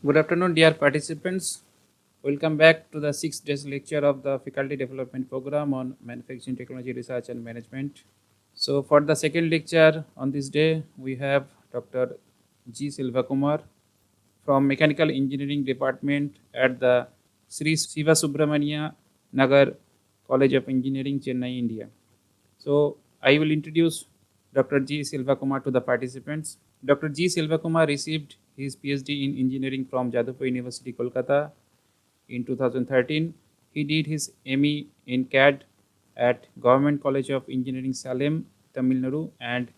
Good afternoon, dear participants. Welcome back to the 6 day lecture of the Faculty Development Program on Manufacturing Technology Research and Management. So, for the second lecture on this day, we have Dr. G. Silva Kumar from Mechanical Engineering Department at the Sri Siva Subramania Nagar College of Engineering, Chennai, India. So, I will introduce Dr. G. Silva Kumar to the participants. Dr. G. Silva Kumar received his PhD in engineering from Jadavpur University, Kolkata in 2013. He did his ME in CAD at Government College of Engineering, Salem, Tamil Nadu, and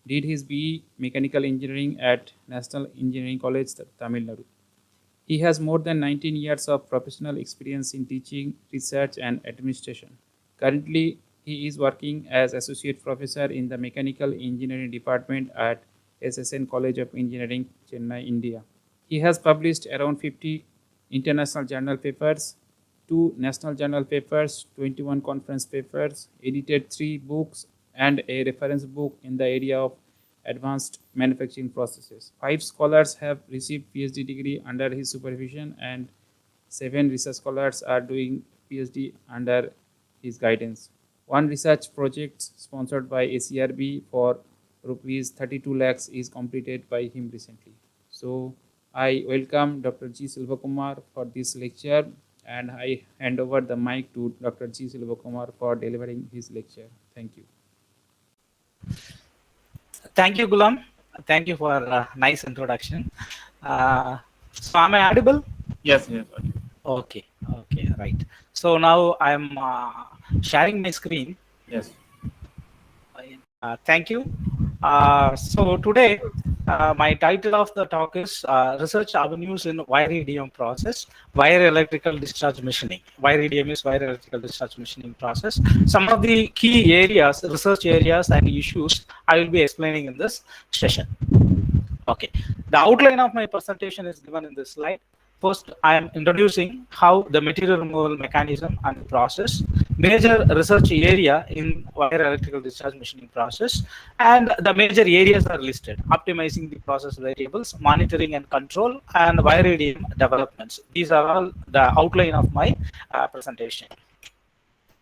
did his BE Mechanical Engineering at National Engineering College, Tamil Nadu. He has more than 19 years of professional experience in teaching, research, and administration. Currently, he is working as Associate Professor in the Mechanical Engineering Department at SSN College of Engineering, Chennai, India. He has published around 50 international journal papers, 2 national journal papers, 21 conference papers, edited 3 books, and a reference book in the area of advanced manufacturing processes. 5 scholars have received PhD degree under his supervision, and 7 research scholars are doing PhD under his guidance. One research project sponsored by ACRB for rupees 32 lakhs is completed by him recently. So I welcome Dr. G. Silva Kumar for this lecture, and I hand over the mic to Dr. G. Silva Kumar for delivering his lecture. Thank you. Thank you, Gulam. Thank you for a nice introduction. So am I audible? Yes. Okay, right. So now I'm sharing my screen. Yes. Thank you. So today, my title of the talk is Research Avenues in Wire EDM Process, Wire Electrical Discharge Machining. Wire EDM is Wire Electrical Discharge Machining Process. Some of the key areas, research areas and issues I will be explaining in this session. Okay, the outline of my presentation is given in this slide. First, I am introducing how the material removal mechanism and process, major research area in wire electrical discharge machining process, and the major areas are listed: optimizing the process variables, monitoring and control, and wire EDM developments. These are all the outline of my presentation.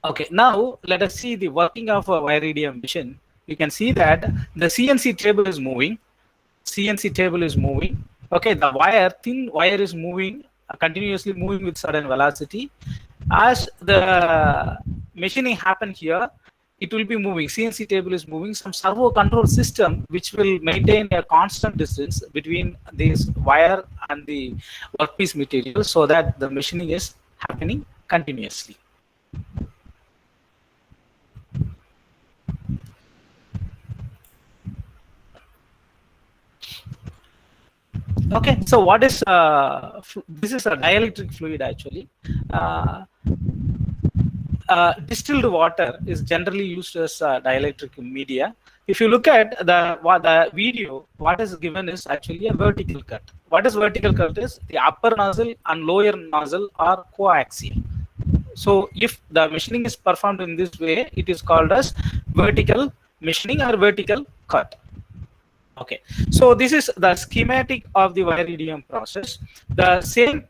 Okay, now let us see the working of a wire EDM machine. You can see that the CNC table is moving. Okay, the wire, thin wire is moving, continuously moving with certain velocity. As the machining happen here, it will be moving. CNC table is moving. Some servo control system which will maintain a constant distance between this wire and the workpiece material so that the machining is happening continuously. Okay, so what is this is a dielectric fluid actually. Distilled water is generally used as dielectric media. If you look at the video, what is given is actually a vertical cut. What is vertical cut is the upper nozzle and lower nozzle are coaxial. So if the machining is performed in this way, it is called as vertical machining or vertical cut. Okay, so this is the schematic of the wire EDM process. The same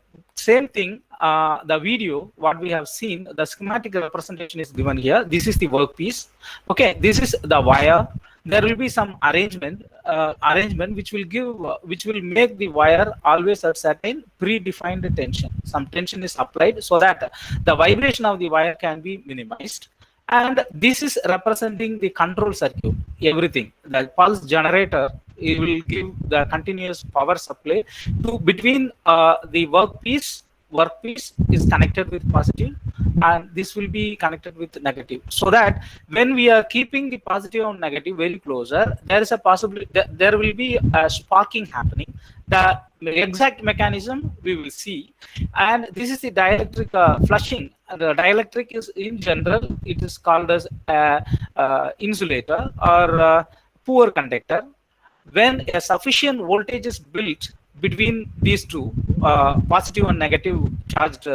thing, the video, what we have seen, the schematic representation is given here. This is the workpiece. Okay, this is the wire. There will be some arrangement which will make the wire always at certain predefined tension. Some tension is applied so that the vibration of the wire can be minimized. And this is representing the control circuit, everything. The pulse generator, it will give the continuous power supply to between the workpiece is connected with positive, and this will be connected with negative. So that when we are keeping the positive and negative very closer, there is a possibility that there will be a sparking happening. The exact mechanism we will see. And this is the dielectric flushing. The dielectric is in general, it is called as insulator or poor conductor. When a sufficient voltage is built between these two, positive and negative charged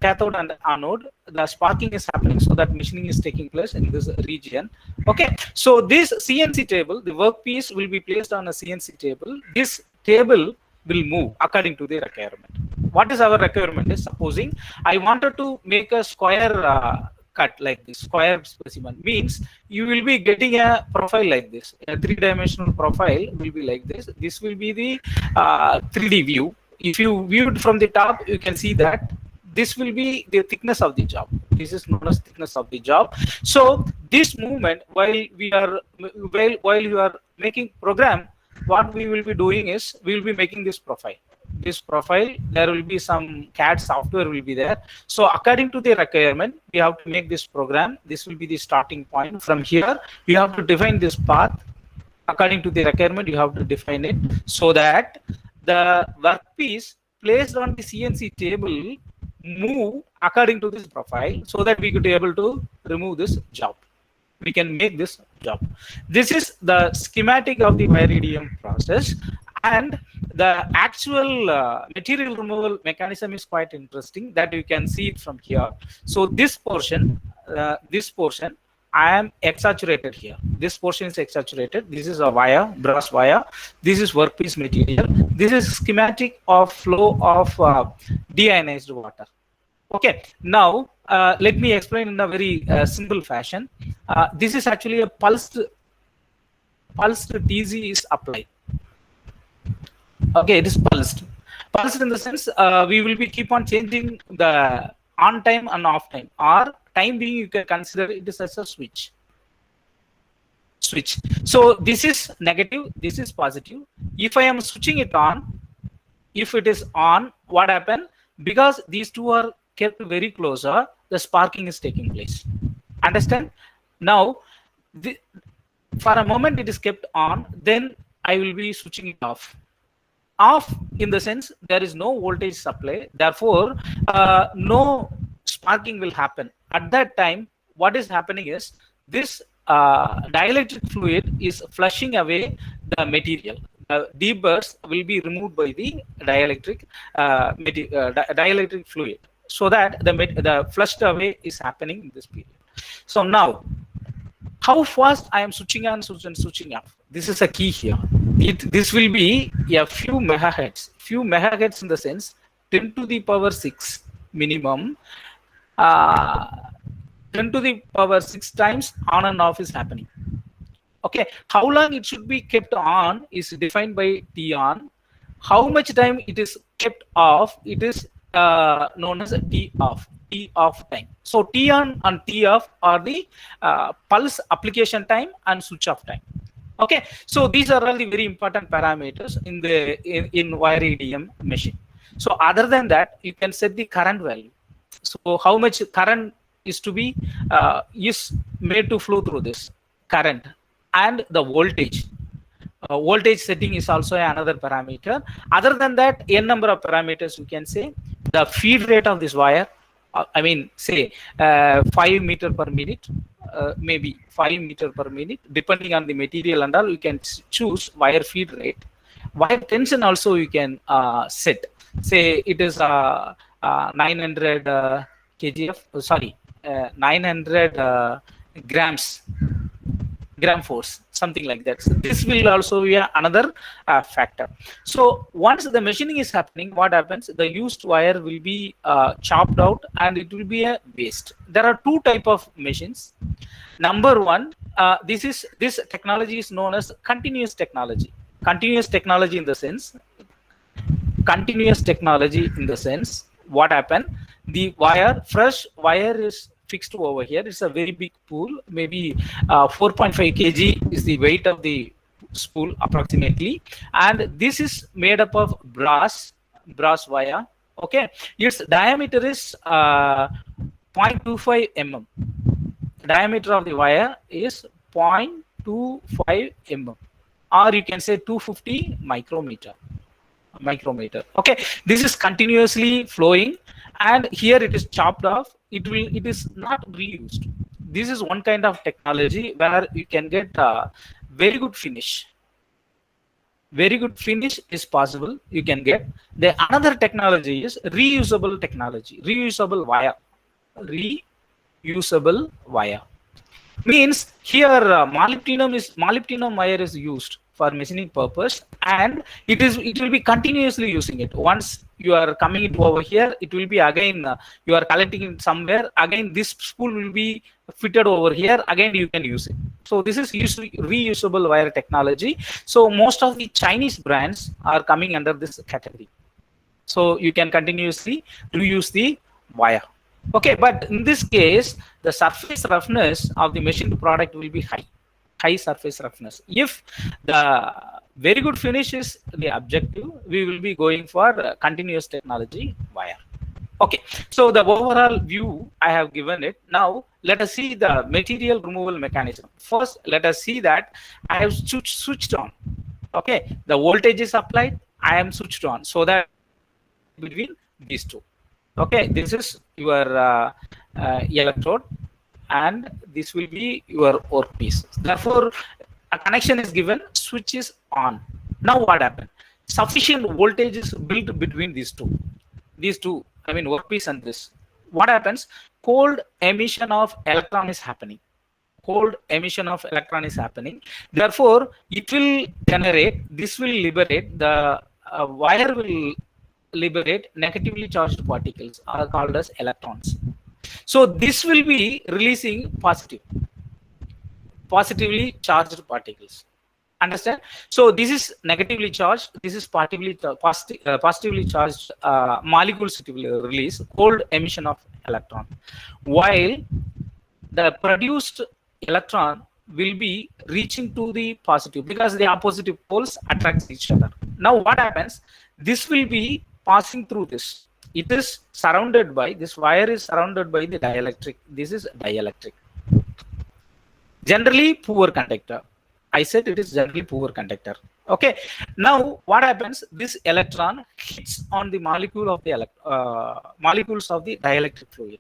cathode and anode, the sparking is happening, so that machining is taking place in this region. Okay, so this CNC table, the workpiece will be placed on a CNC table. This table will move according to the requirement. What is our requirement is, supposing I wanted to make a square cut like this, square specimen, means you will be getting a profile like this. A three-dimensional profile will be like this. This will be the 3D view. If you view it from the top, you can see that this will be the thickness of the job. This is known as thickness of the job. So this movement, while you are making program, what we will be doing is we will be making this profile. This profile, there will be some CAD software will be there. So according to the requirement, we have to make this program. This will be the starting point. From here, you have to define this path. According to the requirement, you have to define it so that the workpiece placed on the CNC table move according to this profile, so that we could be able to remove this job. We can make this job. This is the schematic of the wire EDM process, and the actual material removal mechanism is quite interesting, that you can see it from here. So this portion, I am exaggerated here. This portion is exaggerated. This is a wire, brass wire. This is workpiece material. This is schematic of flow of deionized water. Okay, now let me explain in a very simple fashion. This is actually a pulsed TZ is applied. Okay, it is pulsed. Pulsed in the sense we will be keep on changing the on time and off time, or time being you can consider it as a switch. So this is negative, this is positive. If I am switching it on, if it is on, what happen? Because these two are kept very closer, the sparking is taking place. Understand? Now, for a moment it is kept on, then I will be switching it off. Off in the sense there is no voltage supply, therefore no sparking will happen. At that time, what is happening is this dielectric fluid is flushing away the material. Deburrs will be removed by the dielectric fluid, so that the flushed away is happening in this period. So now, how fast I am switching on and switching off? This is a key here. This will be a few megahertz in the sense 10 to the power 6 minimum. 10 to the power 6 times on and off is happening. Okay, how long it should be kept on is defined by T on. How much time it is kept off, it is known as a T off time. So T on and T off are the pulse application time and switch off time. Okay, so these are all the very important parameters in the in wire EDM machine. So other than that, you can set the current value. So how much current is to be is made to flow through this current, and the voltage. Voltage setting is also another parameter. Other than that, n number of parameters you can say. The feed rate of this wire, I mean, say 5 meter per minute, maybe 5 meter per minute, depending on the material and all. You can choose wire feed rate. Wire tension also you can set. Say it is 900 kgf, 900 gram force, something like that. So this will also be another factor. So once the machining is happening, what happens? The used wire will be chopped out and it will be a waste. There are two type of machines. Number one, this technology is known as continuous technology. Continuous technology in the sense, what happened? The fresh wire is fixed over here. It's a very big spool, maybe 4.5 kg is the weight of the spool approximately, and this is made up of brass wire. Okay, its diameter is 0.25 mm. Diameter of the wire is 0.25 mm, or you can say 250 micrometer. Okay, this is continuously flowing, and here it is chopped off. It is not reused. This is one kind of technology where you can get very good finish. Very good finish is possible. You can get. The another technology is reusable technology. Reusable wire means here molybdenum wire is used for machining purpose, and it will be continuously using it. Once you are coming it over here, it will be again you are collecting it somewhere, again this spool will be fitted over here, again you can use it. So this is reusable wire technology. So most of the Chinese brands are coming under this category. So you can continuously reuse the wire. Okay, but in this case, the surface roughness of the machined product will be high surface roughness. If the very good finish is the objective, we will be going for continuous technology wire. Okay, so the overall view I have given it. Now let us see the material removal mechanism. First, let us see that I have switched on. Okay, the voltage is applied, I am switched on, so that between these two. Okay, this is your electrode, and this will be your workpiece. Therefore, a connection is given, switch is on. Now what happened? Sufficient voltage is built between these two, I mean workpiece and this. What happens? Cold emission of electron is happening. Cold emission of electron is happening. Therefore, it will generate, this will liberate, the wire will liberate negatively charged particles, are called as electrons. So this will be releasing positively charged particles. Understand? So this is negatively charged, this is positively charged molecules it will release, cold emission of electron, while the produced electron will be reaching to the positive, because the opposite poles attract each other. Now what happens? This will be passing through this. It is surrounded by, this wire is surrounded by the dielectric. This is dielectric. Generally poor conductor. I said it is generally poor conductor. Okay. Now what happens? This electron hits on the molecule of the molecules of the dielectric fluid.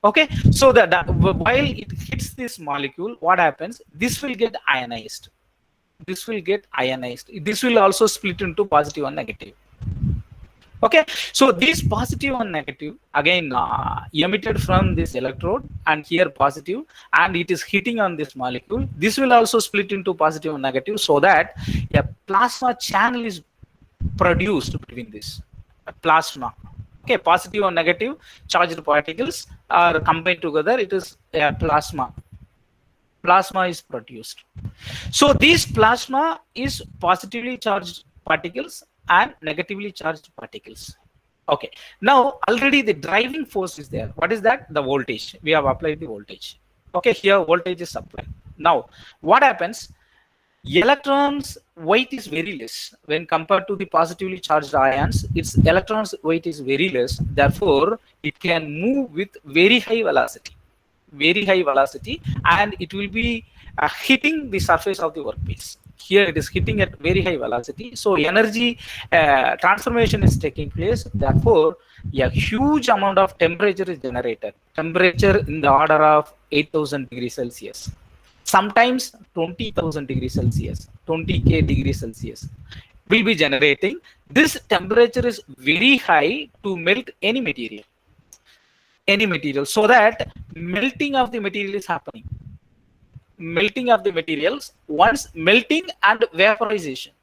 Okay. So that while it hits this molecule, what happens? This will get ionized. This will get ionized. This will also split into positive and negative. Okay, so this positive and negative again emitted from this electrode, and here positive, and it is hitting on this molecule. This will also split into positive and negative, so that a plasma channel is produced between this plasma. Okay, positive and negative charged particles are combined together. It is a plasma. Plasma is produced. So this plasma is positively charged particles and negatively charged particles. Okay, now already the driving force is there. What is that? The voltage. We have applied the voltage. Okay, here voltage is applied. Now what happens? Electrons weight is very less when compared to the positively charged ions. Its electrons weight is very less, therefore it can move with very high velocity, and it will be hitting the surface of the workpiece. Here it is hitting at very high velocity, so energy transformation is taking place. Therefore, a huge amount of temperature is generated. Temperature in the order of 8,000 degrees Celsius. Sometimes 20,000 degrees Celsius, 20k degrees Celsius will be generating. This temperature is very high to melt any material, so that melting of the material is happening. Melting of the materials, once melting and vaporization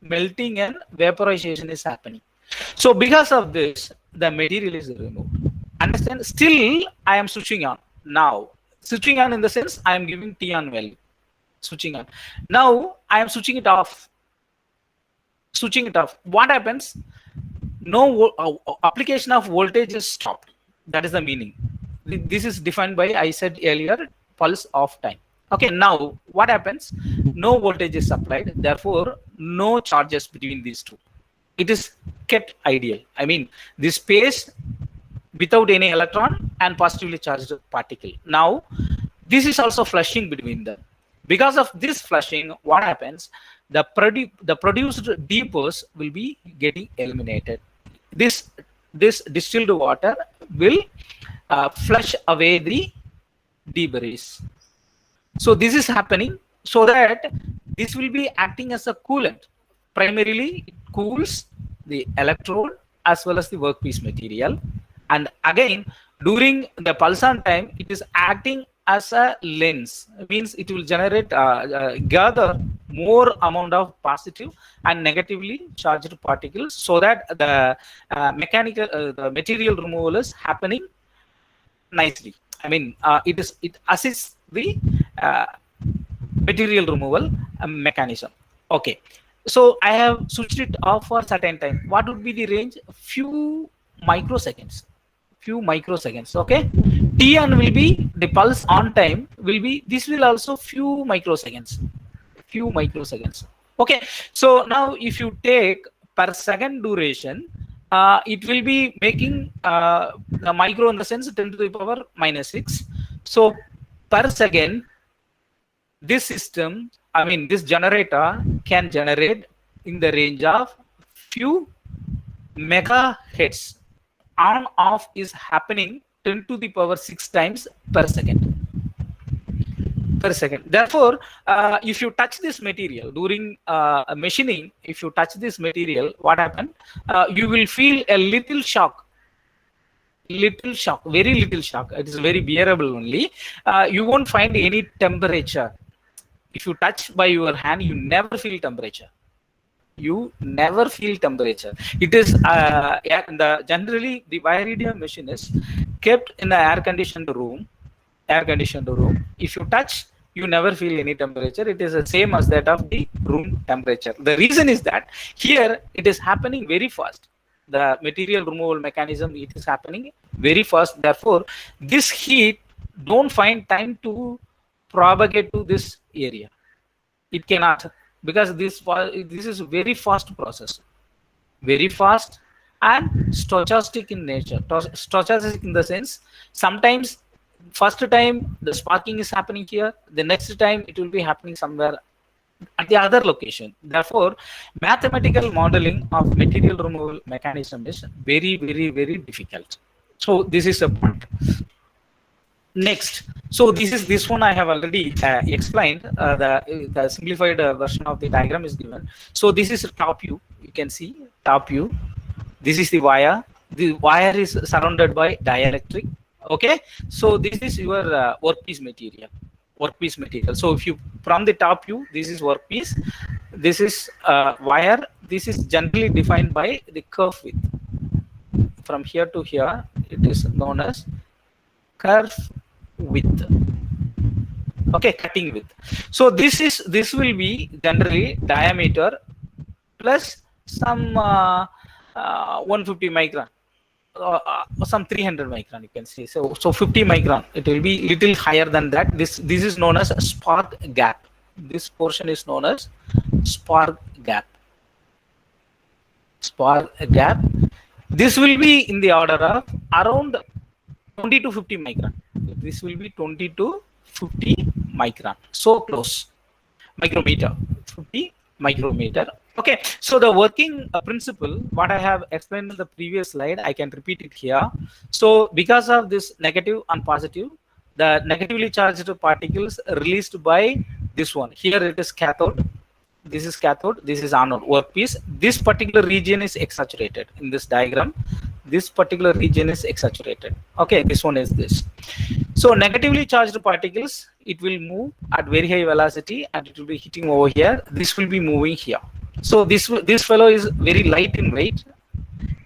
is happening. So because of this, the material is removed. Understand? Still I am switching on. Now switching on in the sense I am giving T on value, switching on. Now I am switching it off. What happens? No application of voltage is stopped. That is the meaning. This is defined by, I said earlier, pulse off time. Okay, now what happens? No voltage is applied, therefore no charges between these two. It is kept ideal. I mean, this space without any electron and positively charged particle. Now this is also flushing between them. Because of this flushing, what happens? The produced depots will be getting eliminated. This distilled water will flush away the debris. So this is happening so that this will be acting as a coolant. Primarily, it cools the electrode as well as the workpiece material. And again, during the pulse on time, it is acting as a lens. It means it will generate, gather more amount of positive and negatively charged particles, so that the the material removal is happening nicely. I mean, it assists the uh, material removal mechanism. Okay, so I have switched it off for certain time. What would be the range? Few microseconds. Few microseconds. Okay, T1 will be the pulse on time will be, this will also few microseconds. Few microseconds. Okay, so now if you take per second duration, it will be making a micro in the sense 10 to the power minus 6. So per second, this system, I mean this generator can generate in the range of few megahertz. On off is happening 10 to the power 6 times per second. Per second. Therefore, if you touch this material during machining, if you touch this material, what happened? You will feel a little shock. Little shock, very little shock. It is very bearable only. You won't find any temperature. If you touch by your hand, you never feel temperature. You never feel temperature. It is generally the Viridium machine is kept in the air conditioned room. Air conditioned room. If you touch, you never feel any temperature. It is the same as that of the room temperature. The reason is that here it is happening very fast. The material removal mechanism, it is happening very fast. Therefore, this heat don't find time to propagate to this area. It cannot, because this is very fast process, very fast and stochastic in nature. Stochastic in the sense, sometimes first time the sparking is happening here, the next time it will be happening somewhere at the other location. Therefore, mathematical modeling of material removal mechanism is very, very, very difficult. So this is a point. Next, so this one I have already explained. The simplified version of the diagram is given. So this is top view. You can see top view. This is the wire. The wire is surrounded by dielectric. Okay, so this is your workpiece material. Workpiece material. So if you, from the top view, this is workpiece. This is wire. This is generally defined by the curve width. From here to here, it is known as curve width. Okay, cutting width. So this will be generally diameter plus some 150 micron. Some 300 micron, you can see. So 50 micron, it will be little higher than that. This is known as a spark gap. This portion is known as spark gap. Spark gap. This will be in the order of around 20 to 50 micron. This will be 20 to 50 micron. So close. Micrometer. 50 micrometer. Okay, so the working principle, what I have explained in the previous slide, I can repeat it here. So because of this negative and positive, the negatively charged particles released by this one. Here it is cathode. This is cathode. This is anode, workpiece. This particular region is exaggerated in this diagram. This particular region is exaggerated. Okay, this one is this. So negatively charged particles, it will move at very high velocity and it will be hitting over here. This will be moving here. So this fellow is very light in weight,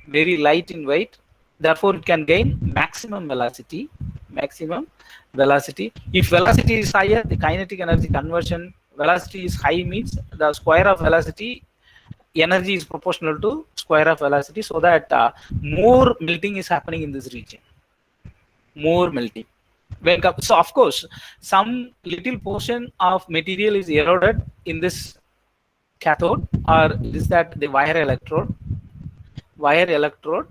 very light in weight. Therefore, it can gain maximum velocity. Maximum velocity. If velocity is higher, the kinetic energy conversion velocity is high means the square of velocity energy is proportional to square of velocity, so that more melting is happening in this region. More melting. So of course, some little portion of material is eroded in this cathode, or is that the wire electrode. Wire electrode,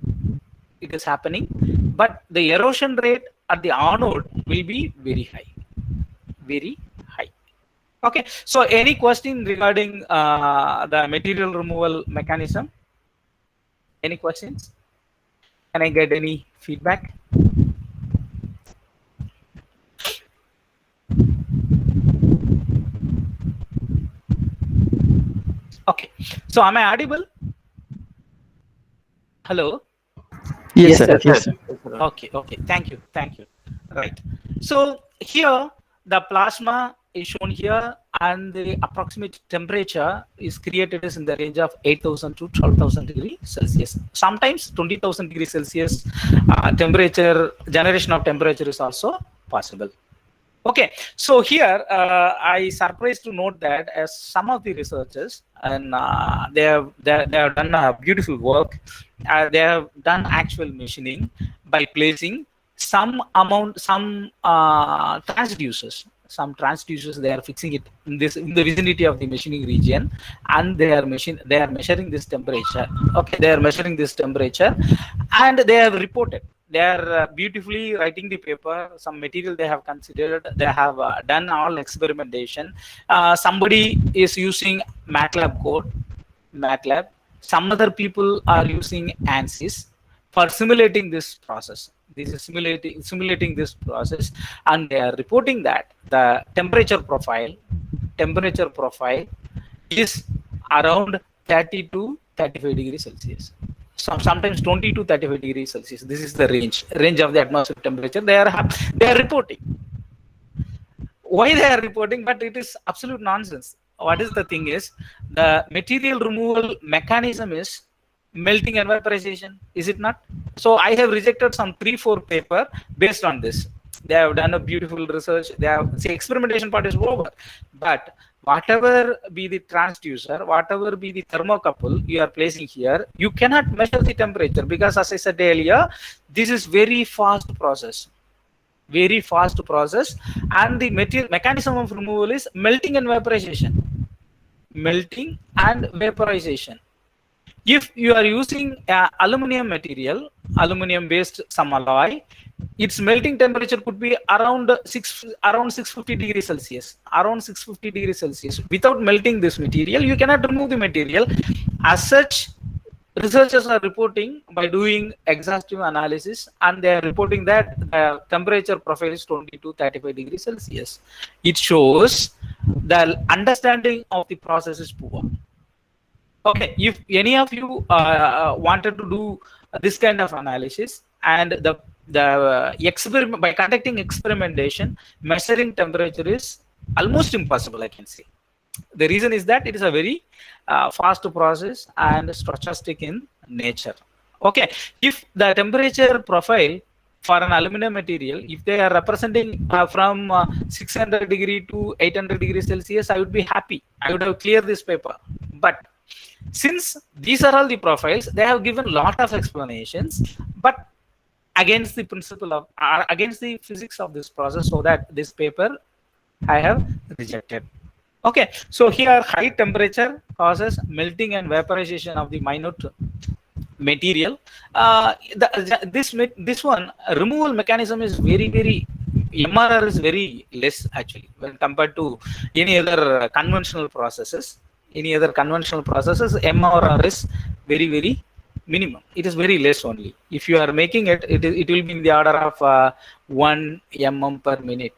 it is happening, but the erosion rate at the anode will be very high. Very high. Okay, so any question regarding the material removal mechanism? Any questions? Can I get any feedback? Okay, so am I audible? Hello? Yes, sir. Yes, sir. Okay, thank you. Right. So here the plasma is shown here and the approximate temperature is created is in the range of 8,000 to 12,000 degrees Celsius. Sometimes 20,000 degrees Celsius temperature, generation of temperature is also possible. Okay, so here I surprised to note that as some of the researchers, and they have done a beautiful work. They have done actual machining by placing some transducers. Some transducers, they are fixing it in the vicinity of the machining region, and they are measuring this temperature. Okay, they are measuring this temperature, and they have reported. They are beautifully writing the paper. Some material they have considered. They have done all experimentation. Somebody is using MATLAB code, MATLAB. Some other people are using ANSYS for simulating this process. This is simulating this process, and they are reporting that the temperature profile is around 30 to 35 degrees Celsius. Sometimes 20 to 35 degrees Celsius. This is the range of the atmospheric temperature they are reporting. Why they are reporting? But it is absolute nonsense. What is the thing is, the material removal mechanism is melting and vaporization, is it not? So I have rejected some 3-4 paper based on this. They have done a beautiful research. They have, see, experimentation part is over, but whatever be the transducer, whatever be the thermocouple you are placing here, you cannot measure the temperature, because as I said earlier, this is very fast process, and the material mechanism of removal is melting and vaporization. If you are using aluminum material, aluminum based some alloy, its melting temperature could be around 650 degrees Celsius. Without melting this material, you cannot remove the material. As such, researchers are reporting by doing exhaustive analysis, and they are reporting that the temperature profile is 20 to 35 degrees Celsius. It shows the understanding of the process is poor. Okay, if any of you wanted to do this kind of analysis, and the experiment, by conducting experimentation, measuring temperature is almost impossible, I can say. The reason is that it is a very fast process and stochastic in nature. Okay, if the temperature profile for an aluminum material, if they are representing from 600 degree to 800 degrees Celsius, I would be happy. I would have cleared this paper. But since these are all the profiles, they have given a lot of explanations, but against the principle of, against the physics of this process, so that this paper I have rejected. Okay, so here high temperature causes melting and vaporization of the minute material. This one removal mechanism is very MRR is very less actually when compared to any other conventional processes. MRR is very minimum. It is very less only. If you are making it, it will be in the order of 1 mm per minute,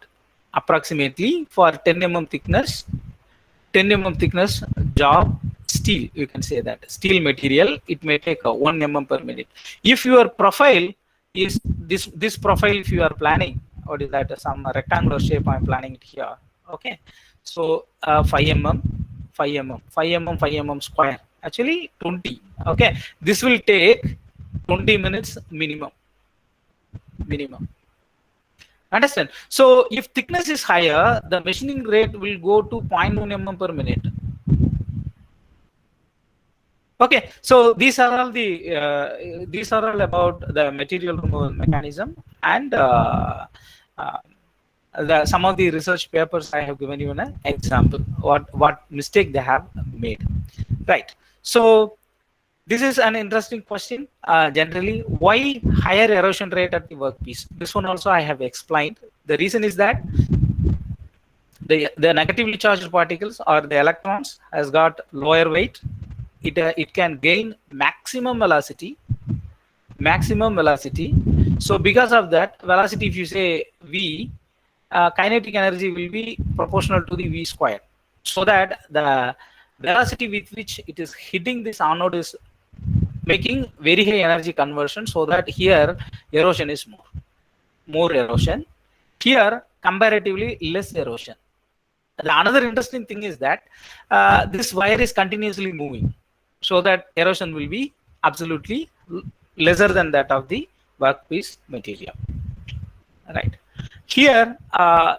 approximately for 10 mm thickness. 10 mm thickness job steel, you can say that steel material, it may take 1 mm per minute. If your profile is this profile, if you are planning, what is that, some rectangular shape I'm planning it here. Okay, so 5 mm square, actually 20. Okay, this will take 20 minutes minimum. Understand? So if thickness is higher, the machining rate will go to 0.1 mm per minute. Okay, so these are all about the material removal mechanism, and some of the research papers I have given you an example what mistake they have made. Right. So this is an interesting question. Generally, why higher erosion rate at the workpiece? This one also I have explained. The reason is that the negatively charged particles, or the electrons, has got lower weight. It can gain maximum velocity. So because of that velocity, if you say V, kinetic energy will be proportional to the V square. So that the velocity with which it is hitting this anode is making very high energy conversion, so that here erosion is more erosion. Here comparatively less erosion. The another interesting thing is that this wire is continuously moving, so that erosion will be absolutely lesser than that of the workpiece material. Right. Here,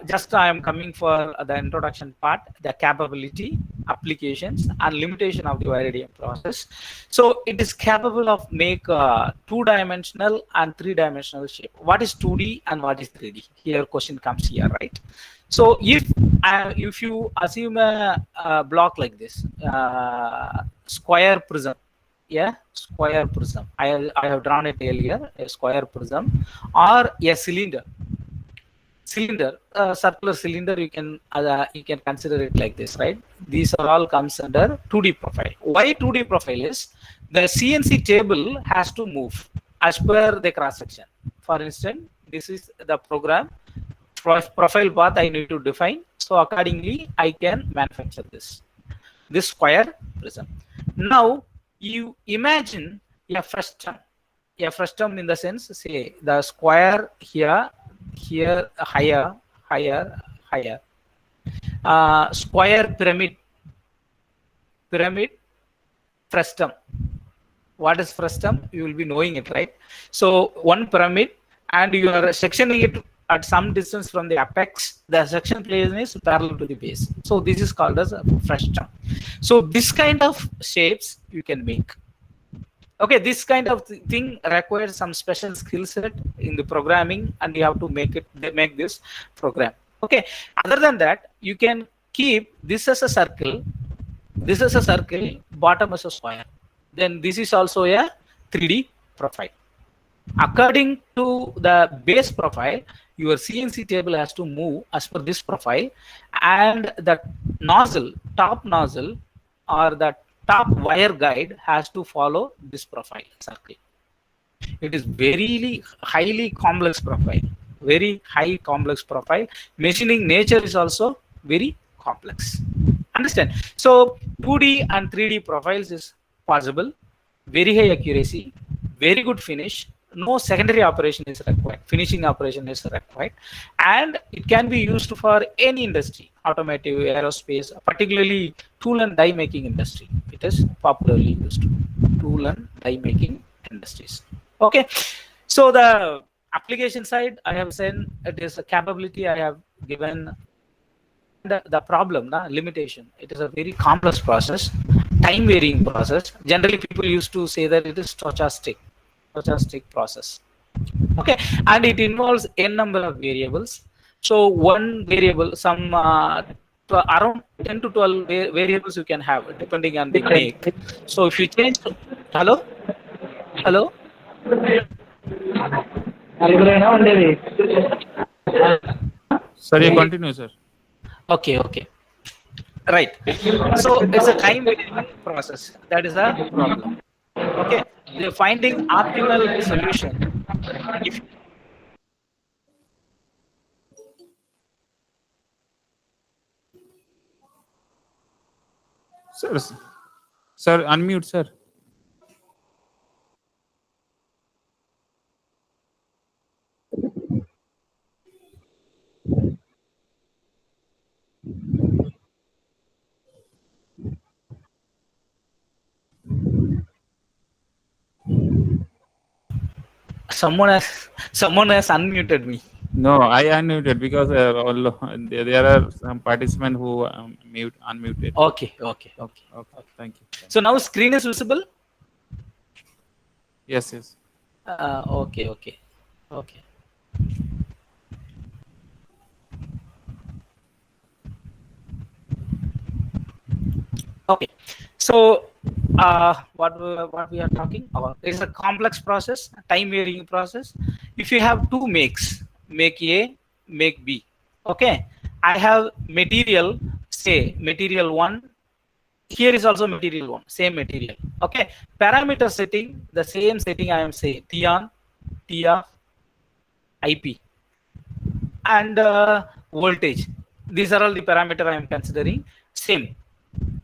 just I am coming for the introduction part, the capability, applications, and limitation of the Iridium process. So it is capable of make two-dimensional and three-dimensional shape. What is 2D and what is 3D? Here, question comes here, right? So if you assume a block like this, square prism, yeah, square prism. I have drawn it earlier, a square prism, or a cylinder. Circular cylinder, you can consider it like this, right? These are all comes under 2D profile. Why 2D profile is the CNC table has to move as per the cross section. For instance, this is the program profile path I need to define. So accordingly, I can manufacture this square prism. Now you imagine a frustum in the sense, say the square here higher, square pyramid frustum. What is frustum? You will be knowing it, right? So one pyramid, and you are sectioning it at some distance from the apex. The section plane is parallel to the base. So this is called as a frustum. So this kind of shapes you can make. Okay, this kind of thing requires some special skill set in the programming, and you have to make this program. Okay, other than that, you can keep this as a circle, bottom as a square. Then this is also a 3D profile. According to the base profile, your CNC table has to move as per this profile, and the top nozzle or the top wire guide has to follow this profile circle. It is very highly complex profile, very high complex profile. Machining nature is also very complex. Understand? So 2D and 3D profiles is possible, very high accuracy, very good finish. No secondary operation is required, finishing operation is required, and it can be used for any industry, automotive, aerospace, particularly tool and die making industry. It is popularly used, tool and die making industries. Okay, so the application side I have said, it is a capability I have given. The problem, the limitation, it is a very complex process, time varying process. Generally people used to say that it is stochastic process. Okay, and it involves n number of variables. So one variable, some around 10 to 12 variables you can have depending on the make. So if you change, hello. Sir, you continue, sir. Okay, right. So it's a time varying process. That is the problem. Okay, they're finding optimal solution. If Sir, unmute, sir. someone has unmuted me. No, I unmuted because there are some participants who unmuted. Okay. Thank you. So now screen is visible. Yes. Okay. Okay, so what we are talking about is a complex process, time varying process. If you have two makes, make A, make B. Okay, I have material, say material 1. Here is also material 1, same material. Okay, parameter setting, the same setting I am saying, T on, T off, IP, and voltage. These are all the parameter I am considering. Same.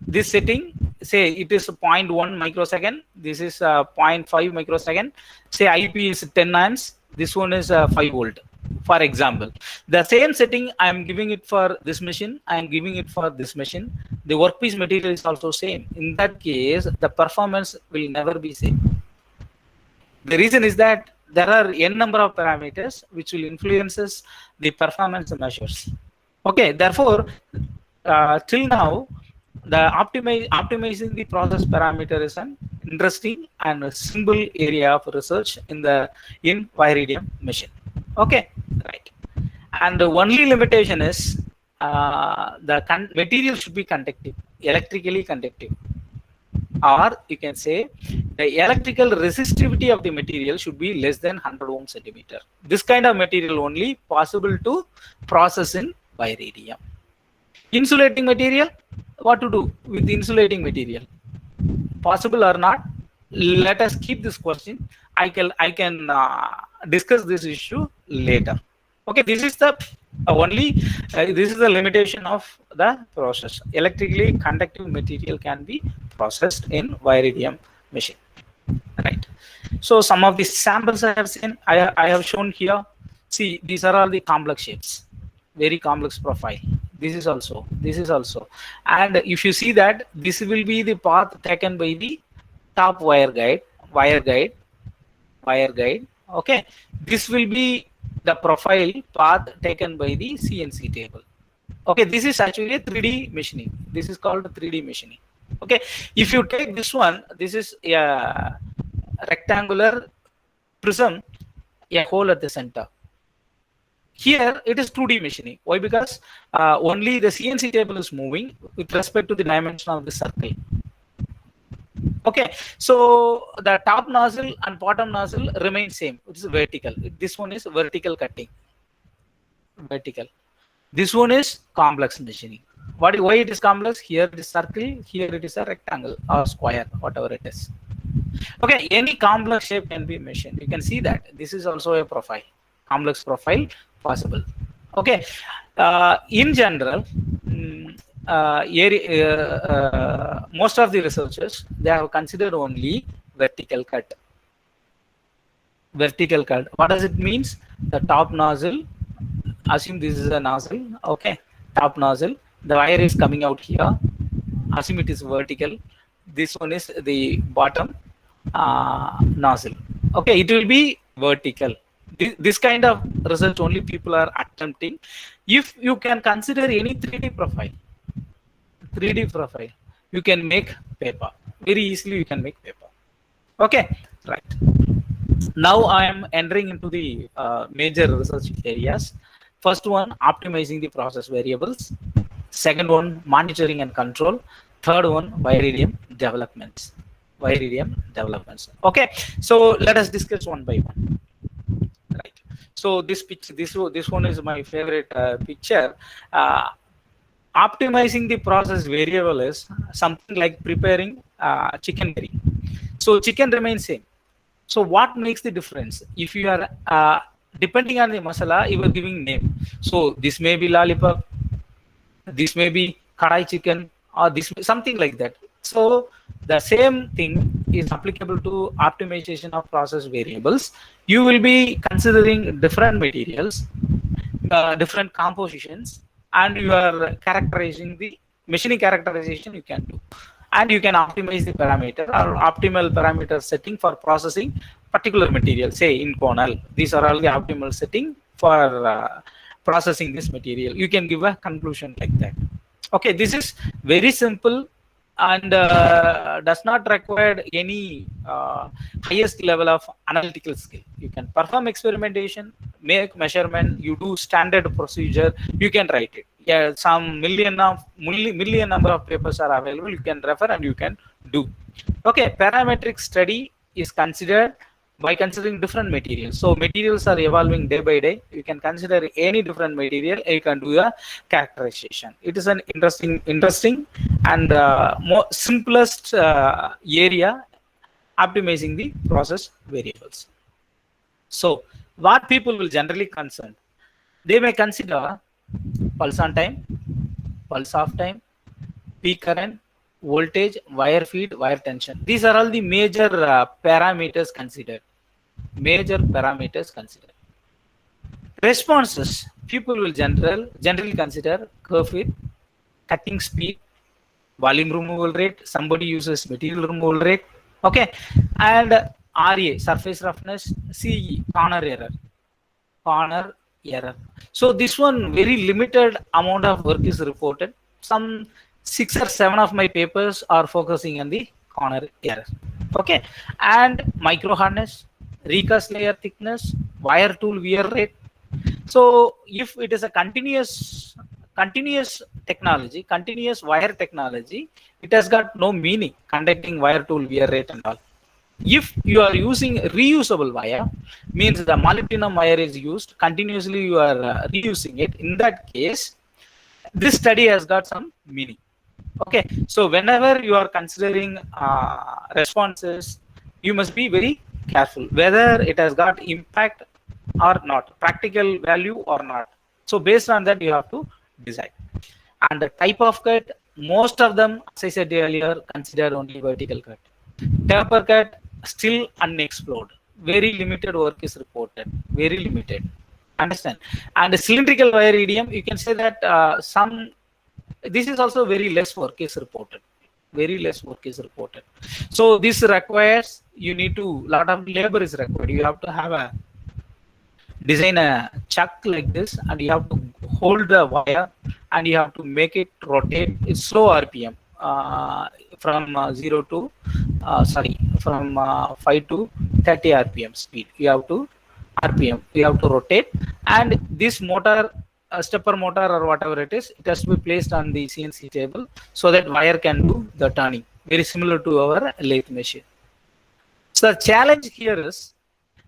This setting, say it is 0.1 microsecond. This is 0.5 microsecond. Say IP is 10 amps. This one is 5 volt. For example, the same setting I am giving it for this machine, I am giving it for this machine. The workpiece material is also same. In that case, the performance will never be same. The reason is that there are n number of parameters which will influences the performance measures. Okay, therefore, till now, the optimizing the process parameter is an interesting and a simple area of research in Viridium machine. Okay, right. And the only limitation is the material should be conductive, electrically conductive, or you can say the electrical resistivity of the material should be less than 100 ohm centimeter. This kind of material only possible to process in Viridium. Insulating material, what to do with the insulating material? Possible or not? Let us keep this question. I can discuss this issue later. Okay, this is the this is the limitation of the process. Electrically conductive material can be processed in Viridium machine. Right. So some of the samples I have seen, I have shown here. See, these are all the complex shapes, very complex profile. This is also, and if you see that this will be the path taken by the top wire guide. Okay, this will be the profile path taken by the CNC table. Okay, this is actually a 3D machining. This is called 3D machining. Okay, if you take this one, this is a rectangular prism, a hole at the center. Here it is 2D machining. Why? Because only the CNC table is moving with respect to the dimension of the circle. Okay, so the top nozzle and bottom nozzle remain same. It is vertical. This one is vertical cutting. Vertical. This one is complex machining. Why it is complex? Here it is circle, here it is a rectangle or square, whatever it is. Okay, any complex shape can be machined. You can see that this is also a profile, complex profile possible. Okay, in general, most of the researchers, they have considered only vertical cut. Vertical cut. What does it means? The top nozzle. Assume this is a nozzle. Okay, top nozzle. The wire is coming out here. Assume it is vertical. This one is the bottom nozzle. Okay, it will be vertical. This kind of research only people are attempting. If you can consider any 3D profile, you can make paper very easily. You can make paper. Okay, right. Now I am entering into the major research areas. First one, optimizing the process variables. Second one, monitoring and control. Third one, Viridium developments. Okay, so let us discuss one by one. Right. So this picture, this one is my favorite picture. Optimizing the process variable is something like preparing chicken curry. So chicken remains same. So what makes the difference? If you are depending on the masala, you are giving name. So this may be lollipop, this may be kadai chicken, or this something like that. So the same thing is applicable to optimization of process variables. You will be considering different materials, different compositions, and you are characterizing the machining characterization you can do. And you can optimize the parameter or optimal parameter setting for processing particular material, say in Inconel. These are all the optimal setting for processing this material. You can give a conclusion like that. Okay, this is very simple and does not require any highest level of analytical skill. You can perform experimentation, make measurement, you do standard procedure, you can write it. Yeah, some million number of papers are available. You can refer and you can do. Okay, parametric study is considered by considering different materials. So materials are evolving day by day. You can consider any different material. You can do a characterization. It is an interesting and more simplest area optimizing the process variables. So what people will generally concern, they may consider pulse on time, pulse off time, peak current, voltage, wire feed, wire tension. These are all the major parameters considered. Responses, people will generally consider curve width, cutting speed, volume removal rate, somebody uses material removal rate, okay, and RA, surface roughness, CE, corner error. So this one, very limited amount of work is reported. Some 6 or 7 of my papers are focusing on the corner error, okay, and micro hardness, recast layer thickness, wire tool wear rate. So if it is a continuous technology, continuous wire technology, it has got no meaning conducting wire tool wear rate and all. If you are using reusable wire, means the molybdenum wire is used continuously, you are reusing it. In that case, this study has got some meaning. Okay, so whenever you are considering responses, you must be very careful whether it has got impact or not, practical value or not. So based on that, you have to decide. And the type of cut, most of them, as I said earlier, consider only vertical cut. Taper cut still unexplored. Very limited work is reported. Very limited. Understand? And the cylindrical wire EDM, you can say that this is also very less work is reported. Very less work is reported. So this requires, you need to, lot of labor is required. You have to have design a chuck like this, and you have to hold the wire and you have to make it rotate. It's slow RPM, from 5 to 30 RPM speed. You have to rotate, and this motor, stepper motor or whatever it is, it has to be placed on the CNC table so that wire can do the turning, very similar to our lathe machine. So the challenge here is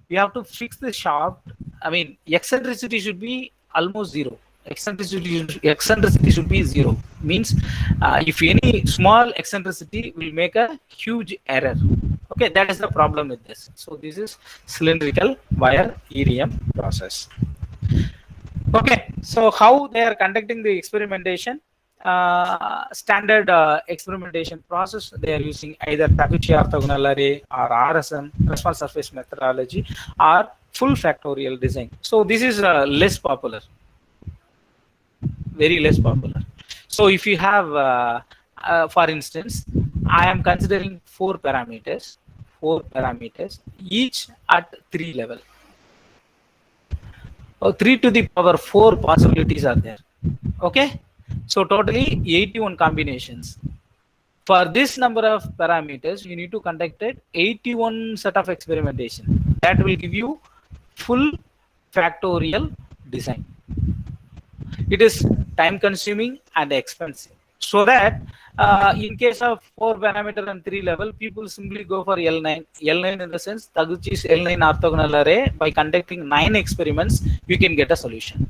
you have to fix the shaft. I mean, eccentricity should be almost zero. Eccentricity should be zero. Means if any small eccentricity will make a huge error. Okay, that is the problem with this. So this is cylindrical wire EDM process. Okay, so how they are conducting the experimentation? Standard experimentation process, they are using either Taguchi orthogonal array or RSM, response surface methodology, or full factorial design. So this is less popular, very less popular. So if you have, for instance, I am considering 4 parameters, each at 3 level. 3 to the power 4 possibilities are there. Okay, so totally 81 combinations. For this number of parameters, you need to conduct 81 set of experimentation. That will give you full factorial design. It is time consuming and expensive. So that in case of 4 parameter and 3 level, people simply go for L9. L9 in the sense, Taguchi's L9 orthogonal array. By conducting 9 experiments, you can get a solution.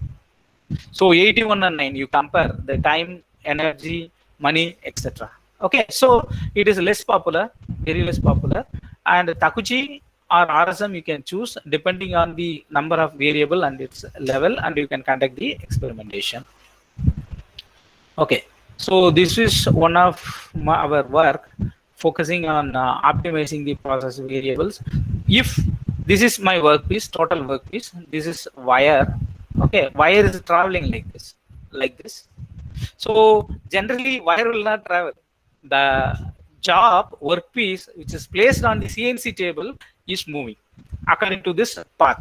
So 81 and 9, you compare the time, energy, money, etc. Okay, so it is less popular, very less popular. And Taguchi or RSM you can choose depending on the number of variable and its level, and you can conduct the experimentation. Okay, so this is one of our work focusing on optimizing the process variables. If this is my workpiece, total workpiece, this is wire. Okay, wire is traveling like this. So generally wire will not travel. The job workpiece which is placed on the CNC table is moving according to this path.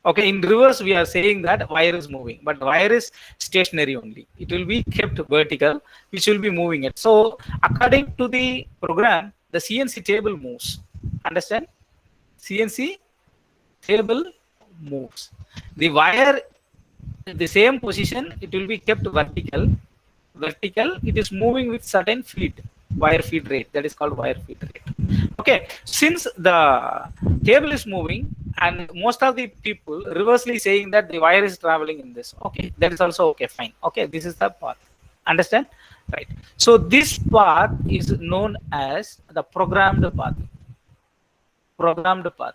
Okay, in reverse we are saying that wire is moving, but wire is stationary only. It will be kept vertical, which will be moving it. So according to the program, the CNC table moves. Understand? CNC table moves. The wire, the same position, it will be kept vertical. It is moving with certain feed, wire feed rate. That is called wire feed rate. Okay, since the table is moving, and most of the people reversely saying that the wire is traveling in this. Okay, that is also okay, fine. Okay, this is the path. Understand? Right. So this path is known as the programmed path. Programmed path.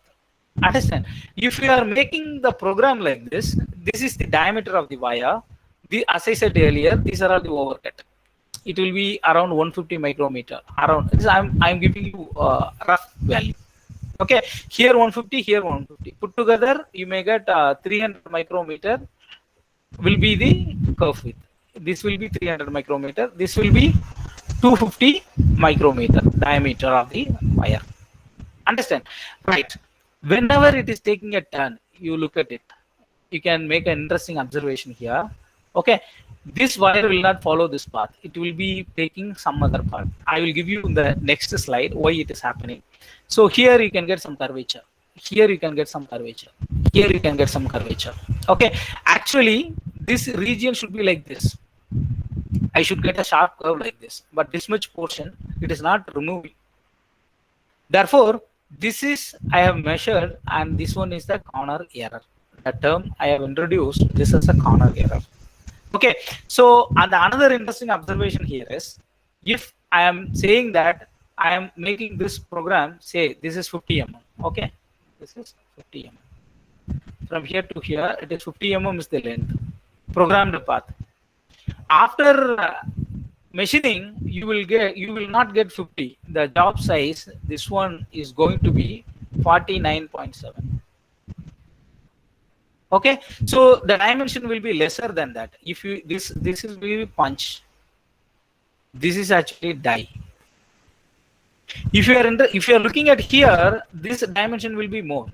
Understand? If you are making the program like this, this is the diameter of the wire. As I said earlier, these are all the overcut. It will be around 150 micrometer. Around. I'm giving you a rough value. Okay, here 150, here 150. Put together, you may get 300 micrometer will be the curve width. This will be 300 micrometer. This will be 250 micrometer diameter of the wire. Understand? Right. Whenever it is taking a turn, you look at it. You can make an interesting observation here. Okay, this wire will not follow this path. It will be taking some other path. I will give you in the next slide why it is happening. So here you can get some curvature. Here you can get some curvature. Here you can get some curvature. Okay, actually this region should be like this. I should get a sharp curve like this, but this much portion it is not removing. Therefore, this is I have measured, and this one is the corner error. The term I have introduced, this is a corner error. Okay, so and another interesting observation here is, if I am saying that I am making this program, say this is 50 mm. Okay, this is 50 mm. From here to here, it is 50 mm is the length. Programmed path. After machining, you will not get 50. The job size, this one is going to be 49.7. Okay, so the dimension will be lesser than that. If you this is really punch, this is actually die. If you are looking at here, this dimension will be more.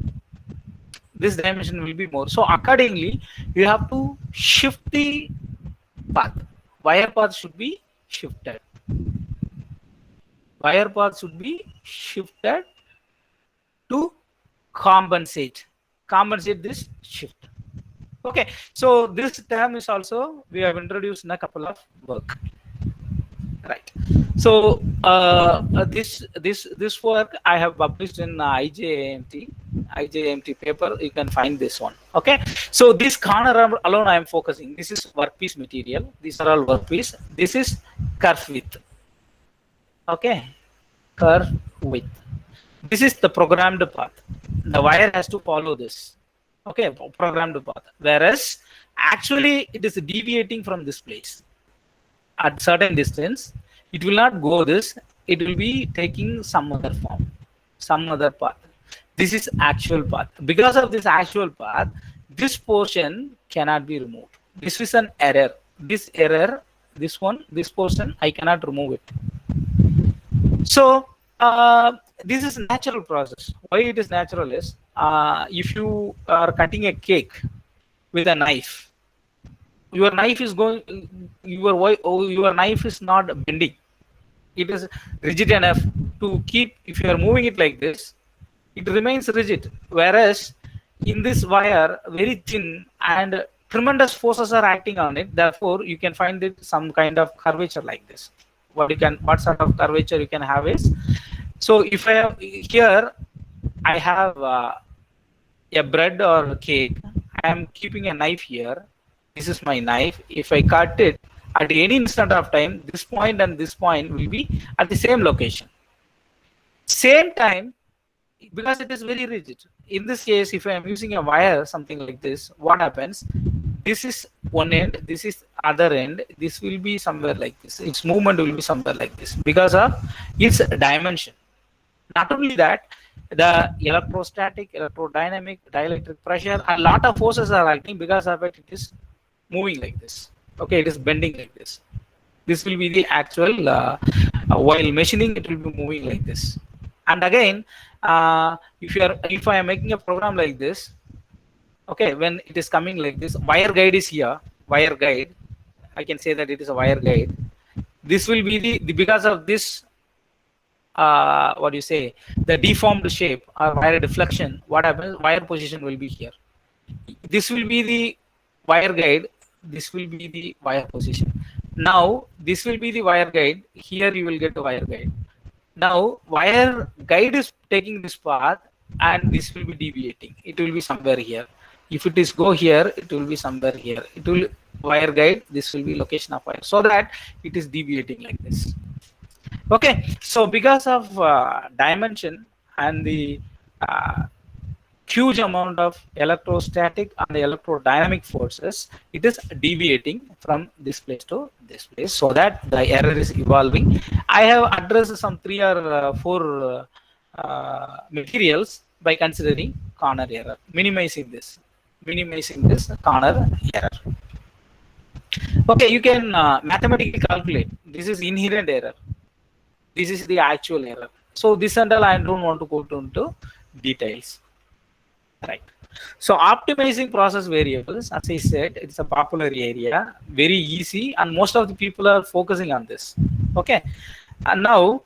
This dimension will be more. So accordingly, you have to shift the path. Wire path should be shifted. Wire path should be shifted to compensate this shift. Okay, so this term is also we have introduced in a couple of work. Right. So this work I have published in IJMT paper. You can find this one. Okay. So this corner alone I am focusing. This is workpiece material. These are all workpiece. This is curve width. Okay, curve width. This is the programmed path. The wire has to follow this. Okay, programmed path. Whereas actually it is deviating from this place. At certain distance, it will not go this. It will be taking some other form, some other path. This is actual path. Because of this actual path, this portion cannot be removed. This is an error. This error, this portion, I cannot remove it. So this is a natural process. Why it is natural is, if you are cutting a cake with a knife, your knife is your knife is not bending. It is rigid enough to keep. If you are moving it like this, it remains rigid. Whereas in this wire, very thin and tremendous forces are acting on it. Therefore, you can find it some kind of curvature like this. What sort of curvature you can have is, so if I have here, I have a bread or cake. I am keeping a knife here. This is my knife. If I cut it at any instant of time, this point and this point will be at the same location. Same time, because it is very rigid. In this case, if I am using a wire, something like this, what happens? This is one end, this is other end. This will be somewhere like this. Its movement will be somewhere like this because of its dimension. Not only that, the electrostatic, electrodynamic, dielectric pressure, a lot of forces are acting. Because of it, it is moving like this. Okay, it is bending like this. This will be the actual, while machining, it will be moving like this. And again, if I am making a program like this, okay, when it is coming like this, wire guide is here. Wire guide, I can say that it is a wire guide. This will be the because of this, what do you say, the deformed shape or wire deflection. What happens? Wire position will be here. This will be the wire guide. This will be the wire position. Now this will be the wire guide. Here you will get the wire guide. Now wire guide is taking this path and this will be deviating. It will be somewhere here. If it is go here, it will be somewhere here. It will wire guide. This will be location of wire, so that it is deviating like this. Okay, so because of dimension and the huge amount of electrostatic and electrodynamic forces, it is deviating from this place to this place, so that the error is evolving. I have addressed some 3 or 4 materials by considering corner error, minimizing this corner error. Okay, you can mathematically calculate. This is inherent error. This is the actual error. So this and all I don't want to go into details. Right. So optimizing process variables, as I said, it's a popular area, very easy, and most of the people are focusing on this. Okay. And now,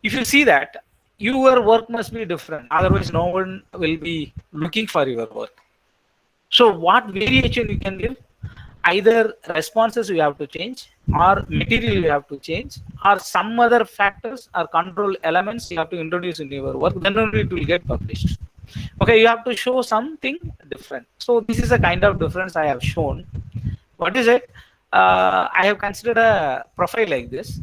if you see that, your work must be different. Otherwise, no one will be looking for your work. So what variation you can give? Either responses you have to change, or material you have to change, or some other factors or control elements you have to introduce in your work, then only it will get published. Okay, you have to show something different. So this is a kind of difference I have shown. What is it? I have considered a profile like this.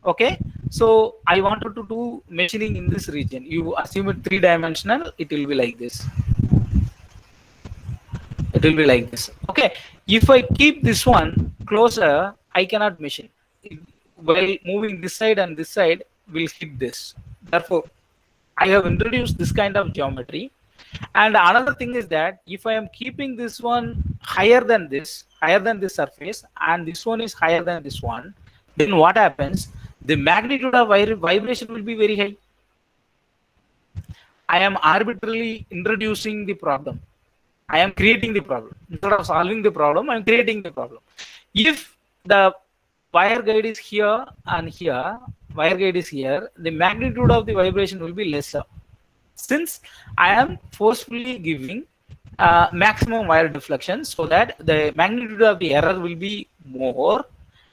Okay, so I wanted to do machining in this region. You assume it 3-dimensional, it will be like this. It will be like this. Okay, if I keep this one closer, I cannot machine. While moving this side and this side will hit this. Therefore, I have introduced this kind of geometry. And another thing is that if I am keeping this one higher than this surface, and this one is higher than this one, then what happens? The magnitude of vibration will be very high. I am arbitrarily introducing the problem. I am creating the problem. Instead of solving the problem, I am creating the problem. If the wire guide is here and here, wire guide is here, the magnitude of the vibration will be lesser. Since I am forcefully giving maximum wire deflection so that the magnitude of the error will be more,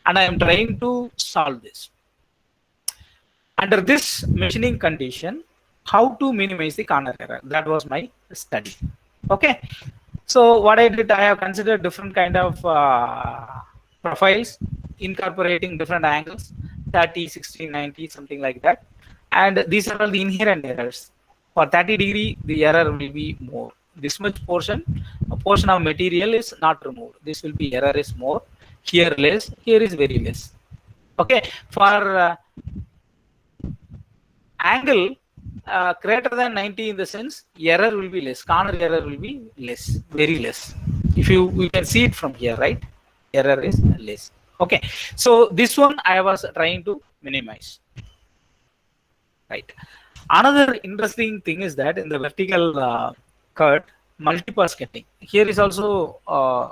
and I am trying to solve this. Under this machining condition, how to minimize the corner error? That was my study. Okay, so what I did, I have considered different kind of profiles, incorporating different angles, 30, 60, 90, something like that. And these are all the inherent errors. For 30 degree, the error will be more. This much portion, a portion of material is not removed. This will be error is more. Here less, here is very less. Okay, for angle greater than 90 in the sense, error will be less, corner error will be less, very less. If you can see it from here, right? Error is less. Okay, so this one I was trying to minimize. Right. Another interesting thing is that in the vertical cut, multipass cutting. Here is also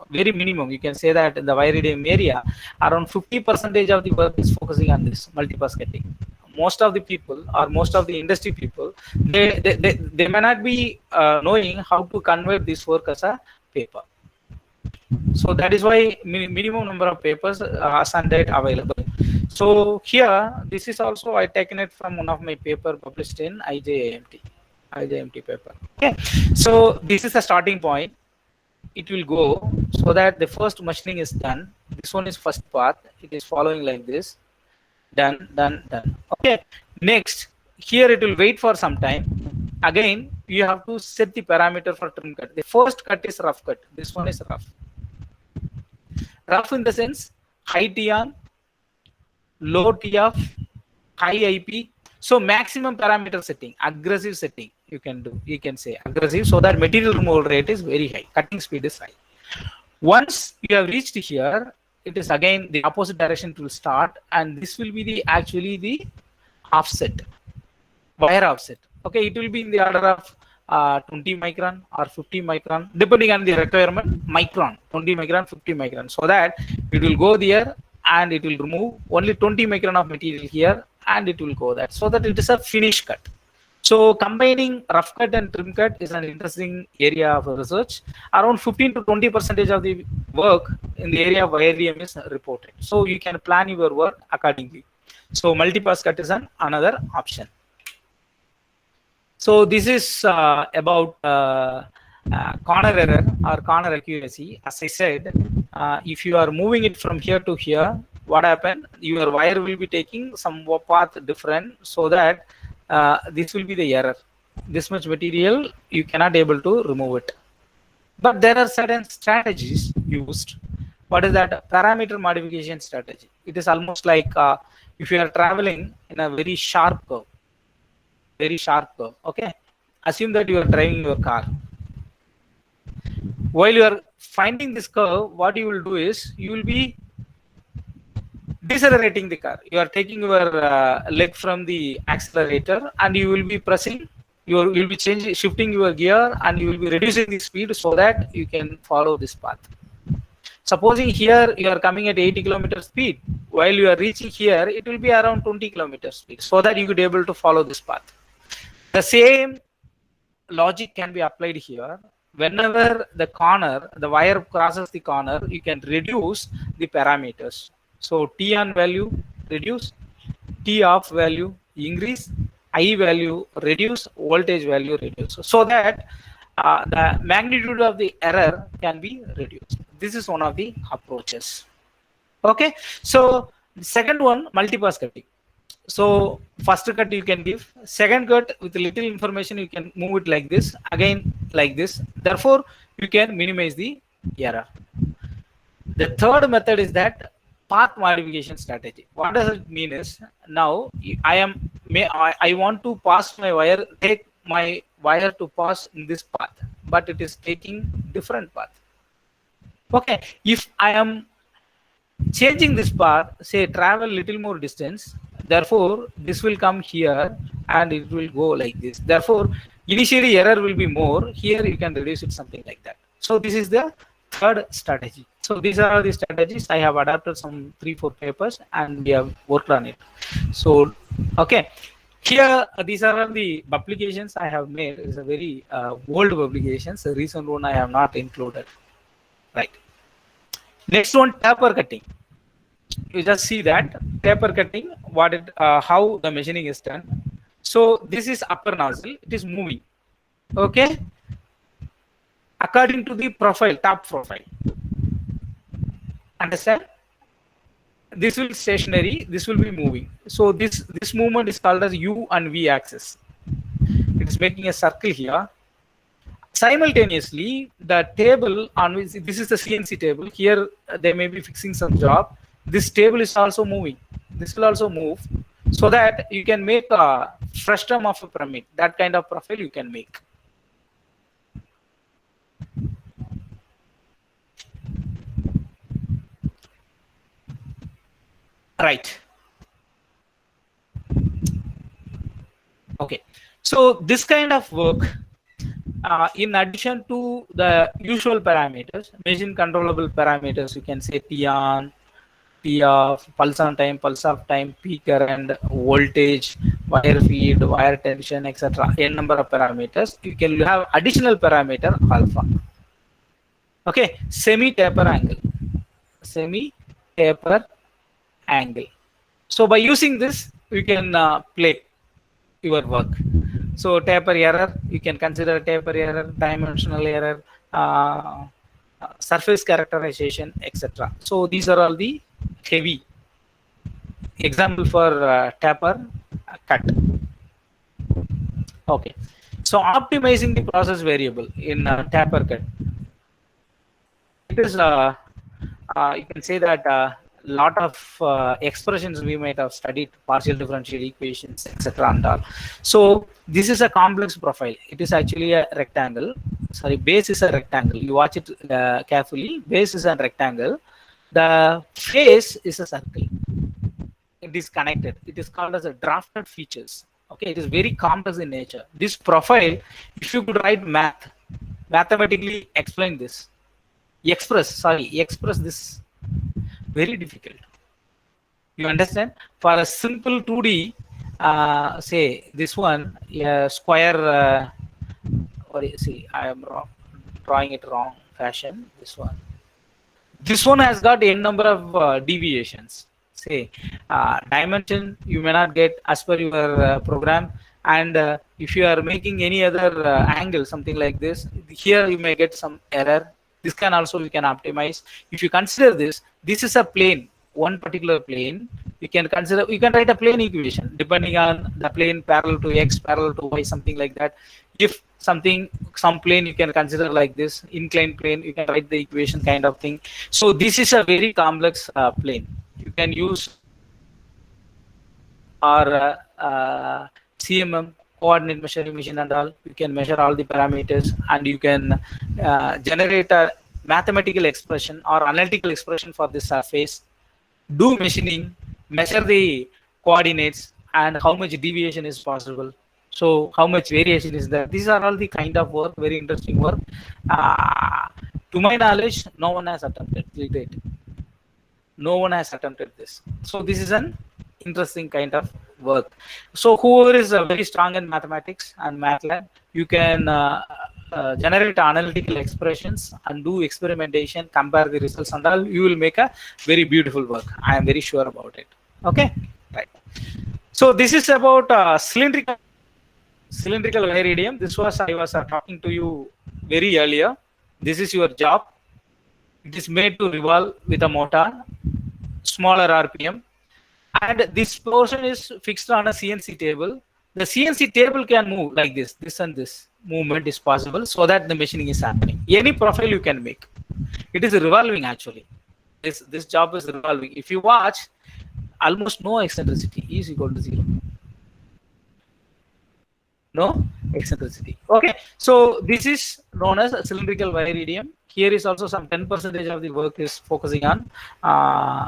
very minimum. You can say that in the iridium area, around 50% of the work is focusing on this multipass cutting. Most of the people or most of the industry people, they may not be knowing how to convert this work as a paper. So that is why minimum number of papers are standard available. So here, this is also I taken it from one of my paper published in IJMT paper. Okay, so this is the starting point. It will go so that the first machining is done. This one is first path. It is following like this. Done, done, done. Okay. Next, here it will wait for some time. Again, you have to set the parameter for trim cut. The first cut is rough cut. This one is rough. Rough in the sense high T on, low T off, high IP. So maximum parameter setting, aggressive setting you can do. You can say aggressive so that material removal rate is very high. Cutting speed is high. Once you have reached here, it is again the opposite direction will start, and this will be the actually the offset, wire offset. Okay, it will be in the order of 20 micron or 50 micron, depending on the requirement. Micron, 20 micron, 50 micron, so that it will go there and it will remove only 20 micron of material here, and it will go that, so that it is a finish cut. So combining rough cut and trim cut is an interesting area of research. Around 15 to 20% of the work in the area of iridium is reported. So you can plan your work accordingly. So multipass cut is another option. So this is about corner error or corner accuracy. As I said, if you are moving it from here to here, what happened? Your wire will be taking some path different, so that this will be the error. This much material you cannot able to remove it. But there are certain strategies used. What is that? Parameter modification strategy. It is almost like if you are traveling in a very sharp curve. very sharp curve. Okay, assume that you are driving your car. While you are finding this curve, what you will do is you will be decelerating the car. You are taking your leg from the accelerator and you will be pressing. You will be changing, shifting your gear, and you will be reducing the speed so that you can follow this path. Supposing here you are coming at 80 kilometer speed, while you are reaching here, it will be around 20 kilometer speed, so that you could be able to follow this path. The same logic can be applied here. Whenever the corner, the wire crosses the corner, you can reduce the parameters. So T on value reduce, T off value increase, I value reduce, voltage value reduce, so that the magnitude of the error can be reduced. This is one of the approaches. Okay, so the second one, multipass cutting. So first cut you can give, second cut with little information you can move it like this, again like this. Therefore, you can minimize the error. The third method is that path modification strategy. What does it mean is, now I want to pass my wire, take my wire to pass in this path, but it is taking different path. Okay, if I am changing this path, say travel little more distance, therefore this will come here and it will go like this. Therefore, initially error will be more. Here you can reduce it something like that. So this is the third strategy. So these are the strategies. I have adapted some 3-4 papers and we have worked on it. So okay, here these are the publications I have made. It's a very old publications. The recent one I have not included. Right. Next one, taper cutting. You just see that taper cutting, how the machining is done. So this is upper nozzle, it is moving. Okay, according to the profile, top profile. Understand? This will stationary, this will be moving. So this movement is called as U and V axis. It is making a circle here. Simultaneously, the table on which this is the CNC table, here they may be fixing some job. This table is also moving. This will also move, so that you can make a frustum of a pyramid. That kind of profile you can make. Right. Okay. So this kind of work, in addition to the usual parameters, machine controllable parameters, you can say T on, T off, pulse on time, pulse off time, peak current, voltage, wire feed, wire tension, etc. N number of parameters. You can have additional parameter alpha. Okay, semi-taper angle. Semi-taper angle. So by using this, you can play your work. So taper error, you can consider taper error, dimensional error, surface characterization, etc. So these are all the heavy example for taper cut. Okay, so optimizing the process variable in taper cut. It is you can say that lot of expressions we might have studied, partial differential equations, etc. and all. So this is a complex profile. It is actually a rectangle. Sorry, base is a rectangle. You watch it carefully. Base is a rectangle. The face is a circle. It is connected. It is called as a drafted features. Okay, it is very complex in nature. This profile, if you could write mathematically explain this, express this, very difficult. You understand? For a simple 2D, say this one, square. See, I am drawing it wrong fashion. This one has got n number of deviations. Say dimension you may not get as per your program, and if you are making any other angle, something like this, here you may get some error. This can also you can optimize. If you consider this is a plane, one particular plane. You can write a plane equation depending on the plane parallel to x, parallel to y, something like that. If some plane you can consider like this, inclined plane, you can write the equation kind of thing. So this is a very complex plane. You can use or CMM coordinate measuring machine and all. You can measure all the parameters, and you can generate a mathematical expression or analytical expression for this surface, do machining, measure the coordinates, and how much deviation is possible. So how much variation is there? These are all the kind of work, very interesting work. To my knowledge, no one has attempted till date. No one has attempted this. So this is an interesting kind of work. So whoever is very strong in mathematics and MATLAB, you can generate analytical expressions and do experimentation, compare the results and all. You will make a very beautiful work. I am very sure about it. Okay, right. So this is about cylindrical wire idiom. This was I was talking to you very earlier. This is your job. It is made to revolve with a motor, smaller RPM, and this portion is fixed on a CNC table. The CNC table can move like this and this movement is possible, so that the machining is happening. Any profile you can make. It is revolving actually. This job is revolving. If you watch, almost no eccentricity, E is equal to 0. No eccentricity. Okay, so this is known as a cylindrical wire idiom. Here is also some 10% of the work is focusing on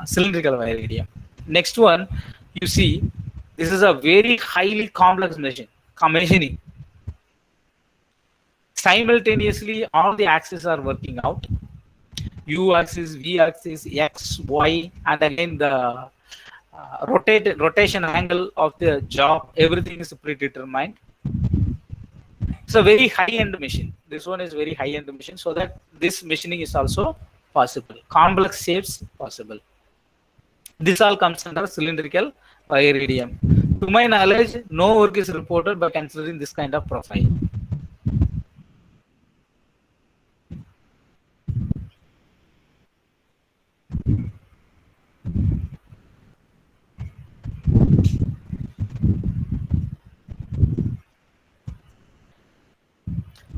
cylindrical wire idiom. Next one, you see, this is a very highly complex machining. Simultaneously, all the axes are working out. U axis, V axis, X, Y, and again the rotation angle of the job. Everything is predetermined. It's a very high-end machine. This one is very high-end machine, so that this machining is also possible. Complex shapes possible. This all comes under cylindrical wire idiom. To my knowledge, no work is reported by considering this kind of profile.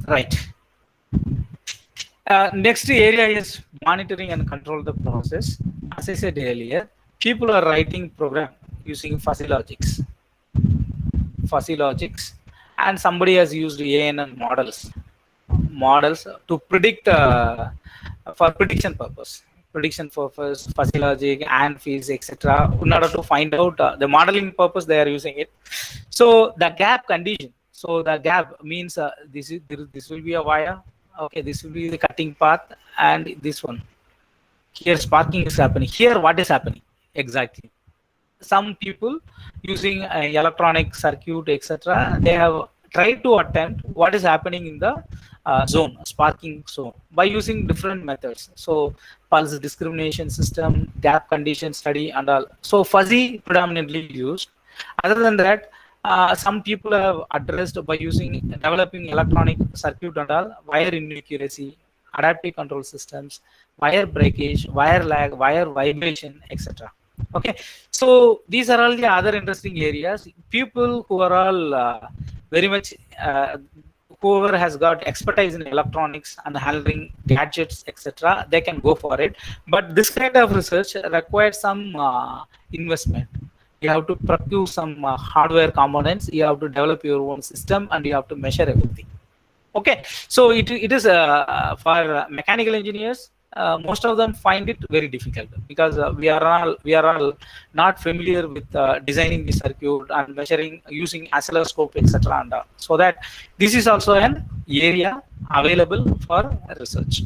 Right. Next area is monitoring and control the process. As I said earlier, people are writing program using fuzzy logics, and somebody has used ANN models to predict for prediction purpose, fuzzy logic, and fees, etc. In order to find out the modeling purpose, they are using it. So the gap condition. So the gap means this will be a wire. Okay, this will be the cutting path, and this one here sparking is happening. Here, what is happening exactly? Some people using electronic circuit, etc. They have tried to attempt what is happening in the sparking zone by using different methods. So pulse discrimination system, gap condition study, and all. So fuzzy predominantly used. Other than that, some people have addressed by developing electronic circuit and all, wire inaccuracy, adaptive control systems, wire breakage, wire lag, wire vibration, etc. Okay, so these are all the other interesting areas. People who are all very much whoever has got expertise in electronics and handling gadgets, etc., they can go for it. But this kind of research requires some investment. You have to procure some hardware components, you have to develop your own system, and you have to measure everything. Okay, so it is for mechanical engineers, most of them find it very difficult, because we are all not familiar with designing the circuit and measuring using oscilloscope, etc. And so that this is also an area available for research.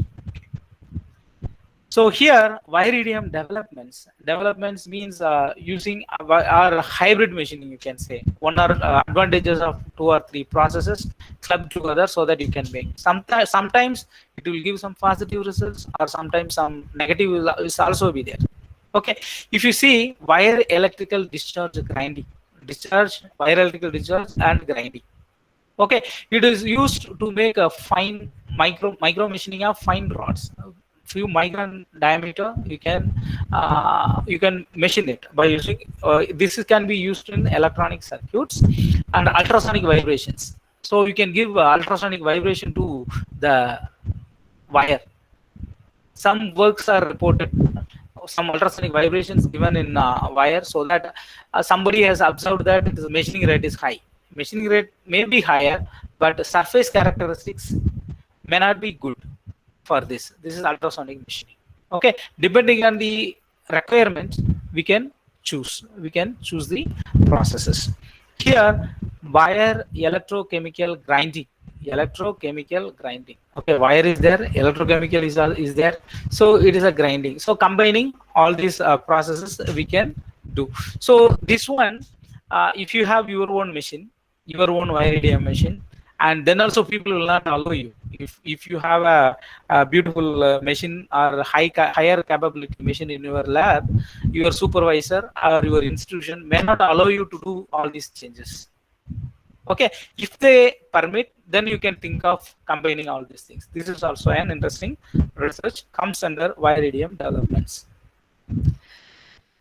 So here, wire idiom developments means using our hybrid machining, you can say. One are advantages of 2 or 3 processes clubbed together so that you can make. Sometimes it will give some positive results, or sometimes some negative will also be there. Okay, if you see wire electrical discharge grinding, wire electrical discharge and grinding. Okay, it is used to make a fine micro machining of fine rods. Few micron diameter, you can machine it by using this can be used in electronic circuits and ultrasonic vibrations. So you can give ultrasonic vibration to the wire. Some works are reported, some ultrasonic vibrations given in wire, so that somebody has observed that the machining rate is high. Machining rate may be higher, but surface characteristics may not be good for this. This is ultrasonic machining. Okay, depending on the requirements, we can choose. We can choose the processes. Here, wire electrochemical grinding. Electrochemical grinding. Okay, wire is there, electrochemical is there. So it is a grinding. So combining all these processes we can do. So this one, if you have your own machine, your own wire EDM machine, and then also people will not allow you. If you have a beautiful machine or higher capability machine in your lab, your supervisor or your institution may not allow you to do all these changes. Okay, if they permit, then you can think of combining all these things. This is also an interesting research, comes under wire EDM developments.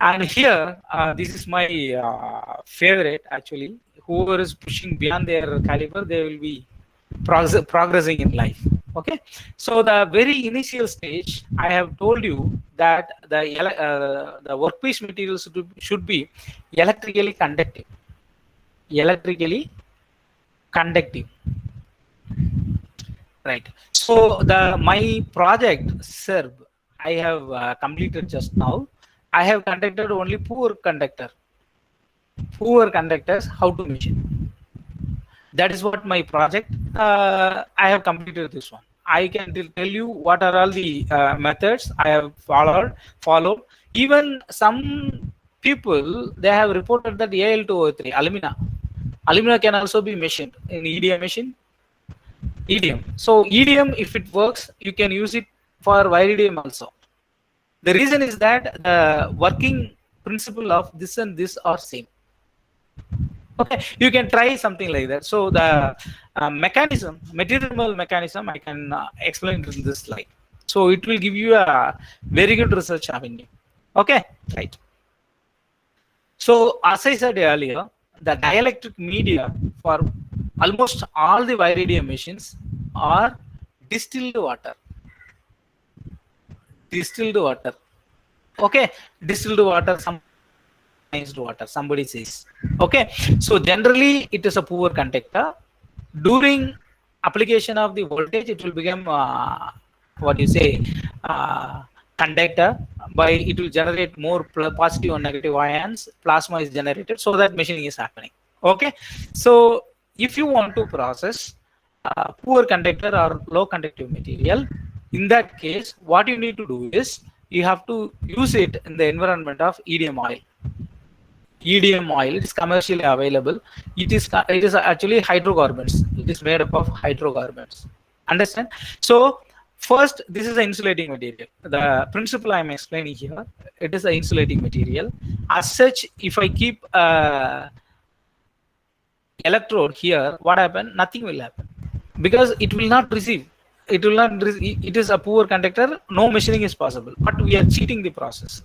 And here, this is my favorite actually. Whoever is pushing beyond their caliber, they will be progressing in life. Okay, so the very initial stage, I have told you that the workpiece materials should be electrically conductive. Electrically conductive, right? So my project SERB, I have completed just now. I have conducted only poor conductors, how to machine. That is what my project. I have completed this one. I can tell you what are all the methods I have followed. Even some people, they have reported that Al2O3 alumina can also be machined in EDM machine. EDM. So EDM, if it works, you can use it for wire EDM also. The reason is that the working principle of this and this are same. Okay, you can try something like that. So the mechanism, material mechanism, I can explain in this slide. So it will give you a very good research avenue. Okay, right. So as I said earlier, the dielectric media for almost all the wire EDM machines are distilled water. Distilled water. Okay, distilled water, some water, somebody says. Okay, so generally it is a poor conductor. During application of the voltage, it will become what you say conductor. By it will generate more positive or negative ions. Plasma is generated, so that machining is happening. Okay, so if you want to process poor conductor or low conductive material, in that case, what you need to do is you have to use it in the environment of EDM oil. EDM oil, it is commercially available. It is actually hydrocarbons. It is made up of hydrocarbons. Understand? So first, this is the insulating material. The principle I am explaining here, it is the insulating material. As such, if I keep electrode here, what happen? Nothing will happen, because it will not receive. It will not. It is a poor conductor. No machining is possible. But we are cheating the process.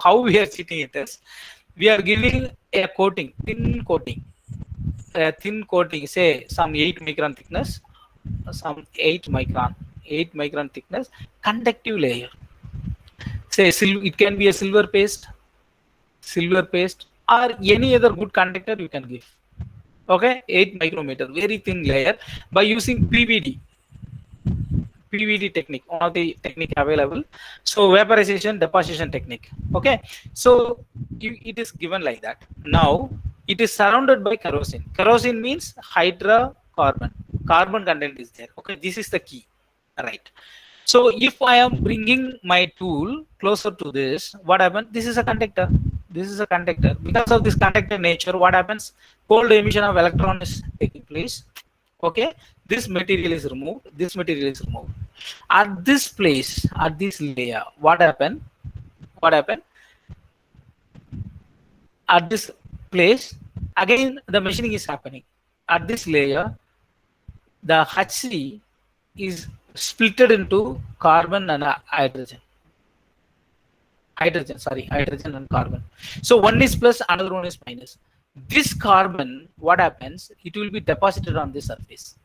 How we are cheating it is, we are giving a coating, thin coating, say some 8 micron thickness, some 8 micron thickness, conductive layer. Say it can be a silver paste, or any other good conductor you can give. Okay, 8 micrometer, very thin layer, by using PVD technique, one of the technique available. So vaporization deposition technique. Okay, so it is given like that. Now it is surrounded by kerosene. Kerosene means hydrocarbon. Carbon content is there. Okay, this is the key, right? So if I am bringing my tool closer to this, what happens? This is a conductor. This is a conductor. Because of this conductor nature, what happens? Cold emission of electron is taking place. Okay, this material is removed. This material is removed. At this place, at this layer, what happened? At this place, again the machining is happening. At this layer, the HC is splitted into carbon and hydrogen. Hydrogen and carbon. So one is plus, another one is minus. This carbon, what happens? It will be deposited on the surface.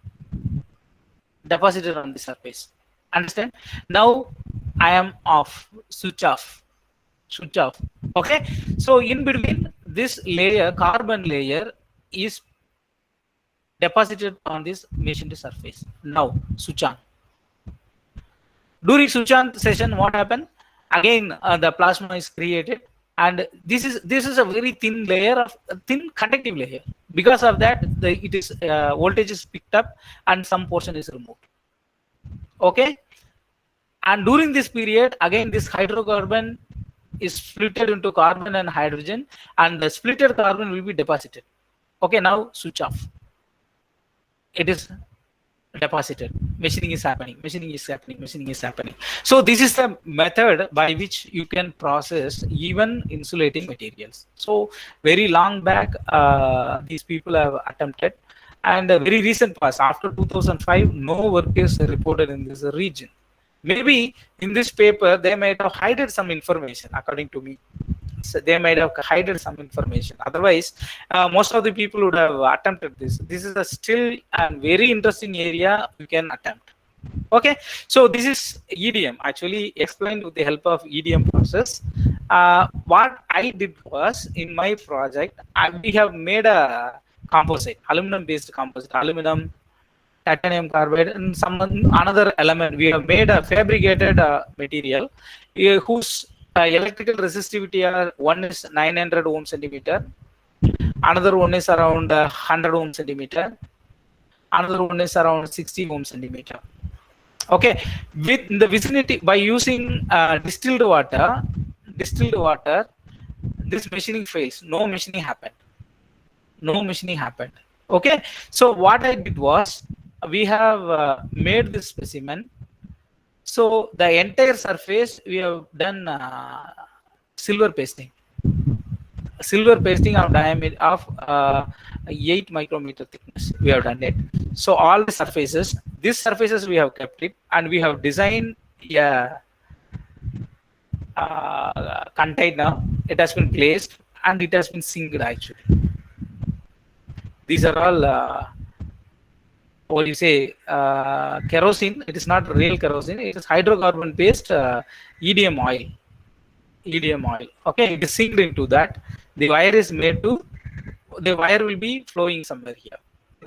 Understand? Now I am off. Switch off. Okay. So in between this layer, carbon layer is deposited on this machined surface. Now switch on. During switch on session, what happened? Again, the plasma is created, and this is a very thin layer of thin conductive layer. Because of that, it is voltage is picked up and some portion is removed. Okay, and during this period, again this hydrocarbon is splitted into carbon and hydrogen, and the splitted carbon will be deposited. Okay, now switch off. It is deposited. Machining is happening. Machining is happening. Machining is happening. So this is the method by which you can process even insulating materials. So very long back, these people have attempted, and very recent past, after 2005, no work is reported in this region. Maybe in this paper they might have hidden some information, according to me. So they might have hidden some information. Otherwise, most of the people would have attempted this. This is a still and very interesting area you can attempt. Okay, so this is EDM, actually explained with the help of EDM process. What I did was, in my project, we have made a composite, aluminum-based composite, aluminum, titanium carbide, and some another element. We have made a fabricated material whose electrical resistivity are, one is 900 ohm centimeter, another one is around 100 ohm centimeter, another one is around 60 ohm centimeter. Okay, with in the vicinity, by using distilled water, this machining fails. No machining happened. No machining happened. Okay, so what I did was, we have made this specimen. So the entire surface we have done silver pasting. Silver pasting of diameter of 8 micrometer thickness. We have done it. So all the surfaces, these surfaces we have kept it, and we have designed a container. It has been placed and it has been synced actually. These are all what you say, kerosene. It is not real kerosene. It is hydrocarbon based EDM oil. EDM oil. Okay, it is synced into that. The wire is made to. The wire will be flowing somewhere here.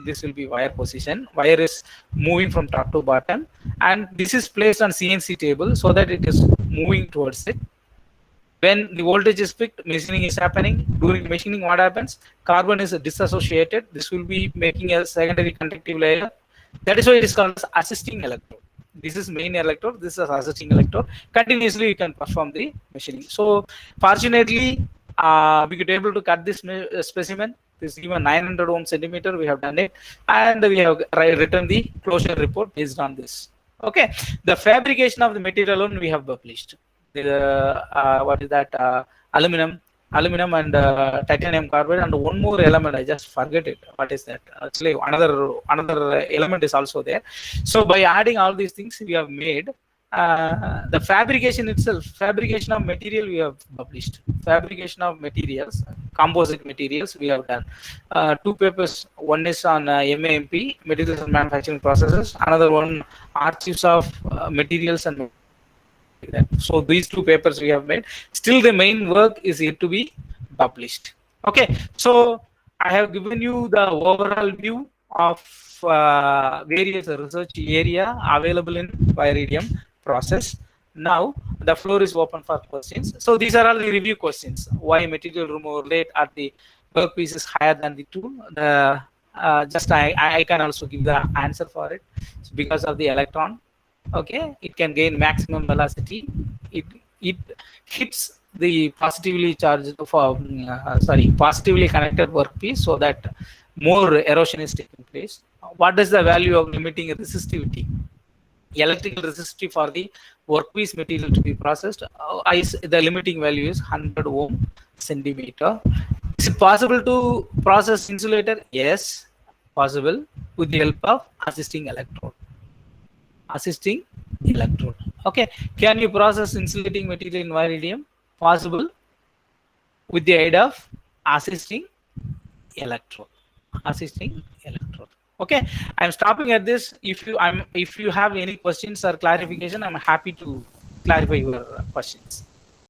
This will be wire position. Wire is moving from top to bottom, and this is placed on CNC table so that it is moving towards it. When the voltage is picked, machining is happening. During machining, what happens? Carbon is disassociated. This will be making a secondary conductive layer. That is why it is called assisting electrode. This is main electrode. This is assisting electrode. Continuously, you can perform the machining. So, fortunately, we could able to cut this specimen. This is even 900 ohm centimeter. We have done it, and we have written the closure report based on this. Okay, the fabrication of the material alone we have published. What is that? Aluminum and titanium carbide, and one more element, I just forget it. What is that? Actually, another element is also there. So by adding all these things, we have made the fabrication itself. Fabrication of material we have published. Fabrication of materials, composite materials we have done. 2 papers. One is on MAMP, materials and manufacturing processes. Another one, archives of materials and. So these 2 papers we have made. Still the main work is yet to be published. Okay, so I have given you the overall view of various research area available in Iridium process. Now the floor is open for questions. So these are all the review questions. Why material removal rate at the workpiece is higher than the tool? Just I can also give the answer for it. It's because of the electron. Okay, it can gain maximum velocity. It hits the positively charged positively connected workpiece, so that more erosion is taking place. What is the value of limiting resistivity? Electrical resistivity for the workpiece material to be processed. The limiting value is 100 ohm centimeter. Is it possible to process insulator? Yes, possible, with the help of assisting electrode. Assisting electrode. Okay, can you process insulating material in Iridium? Possible, with the aid of assisting electrode. Assisting electrode. Okay, I'm stopping at this. If you have any questions or clarification, I'm happy to clarify your questions.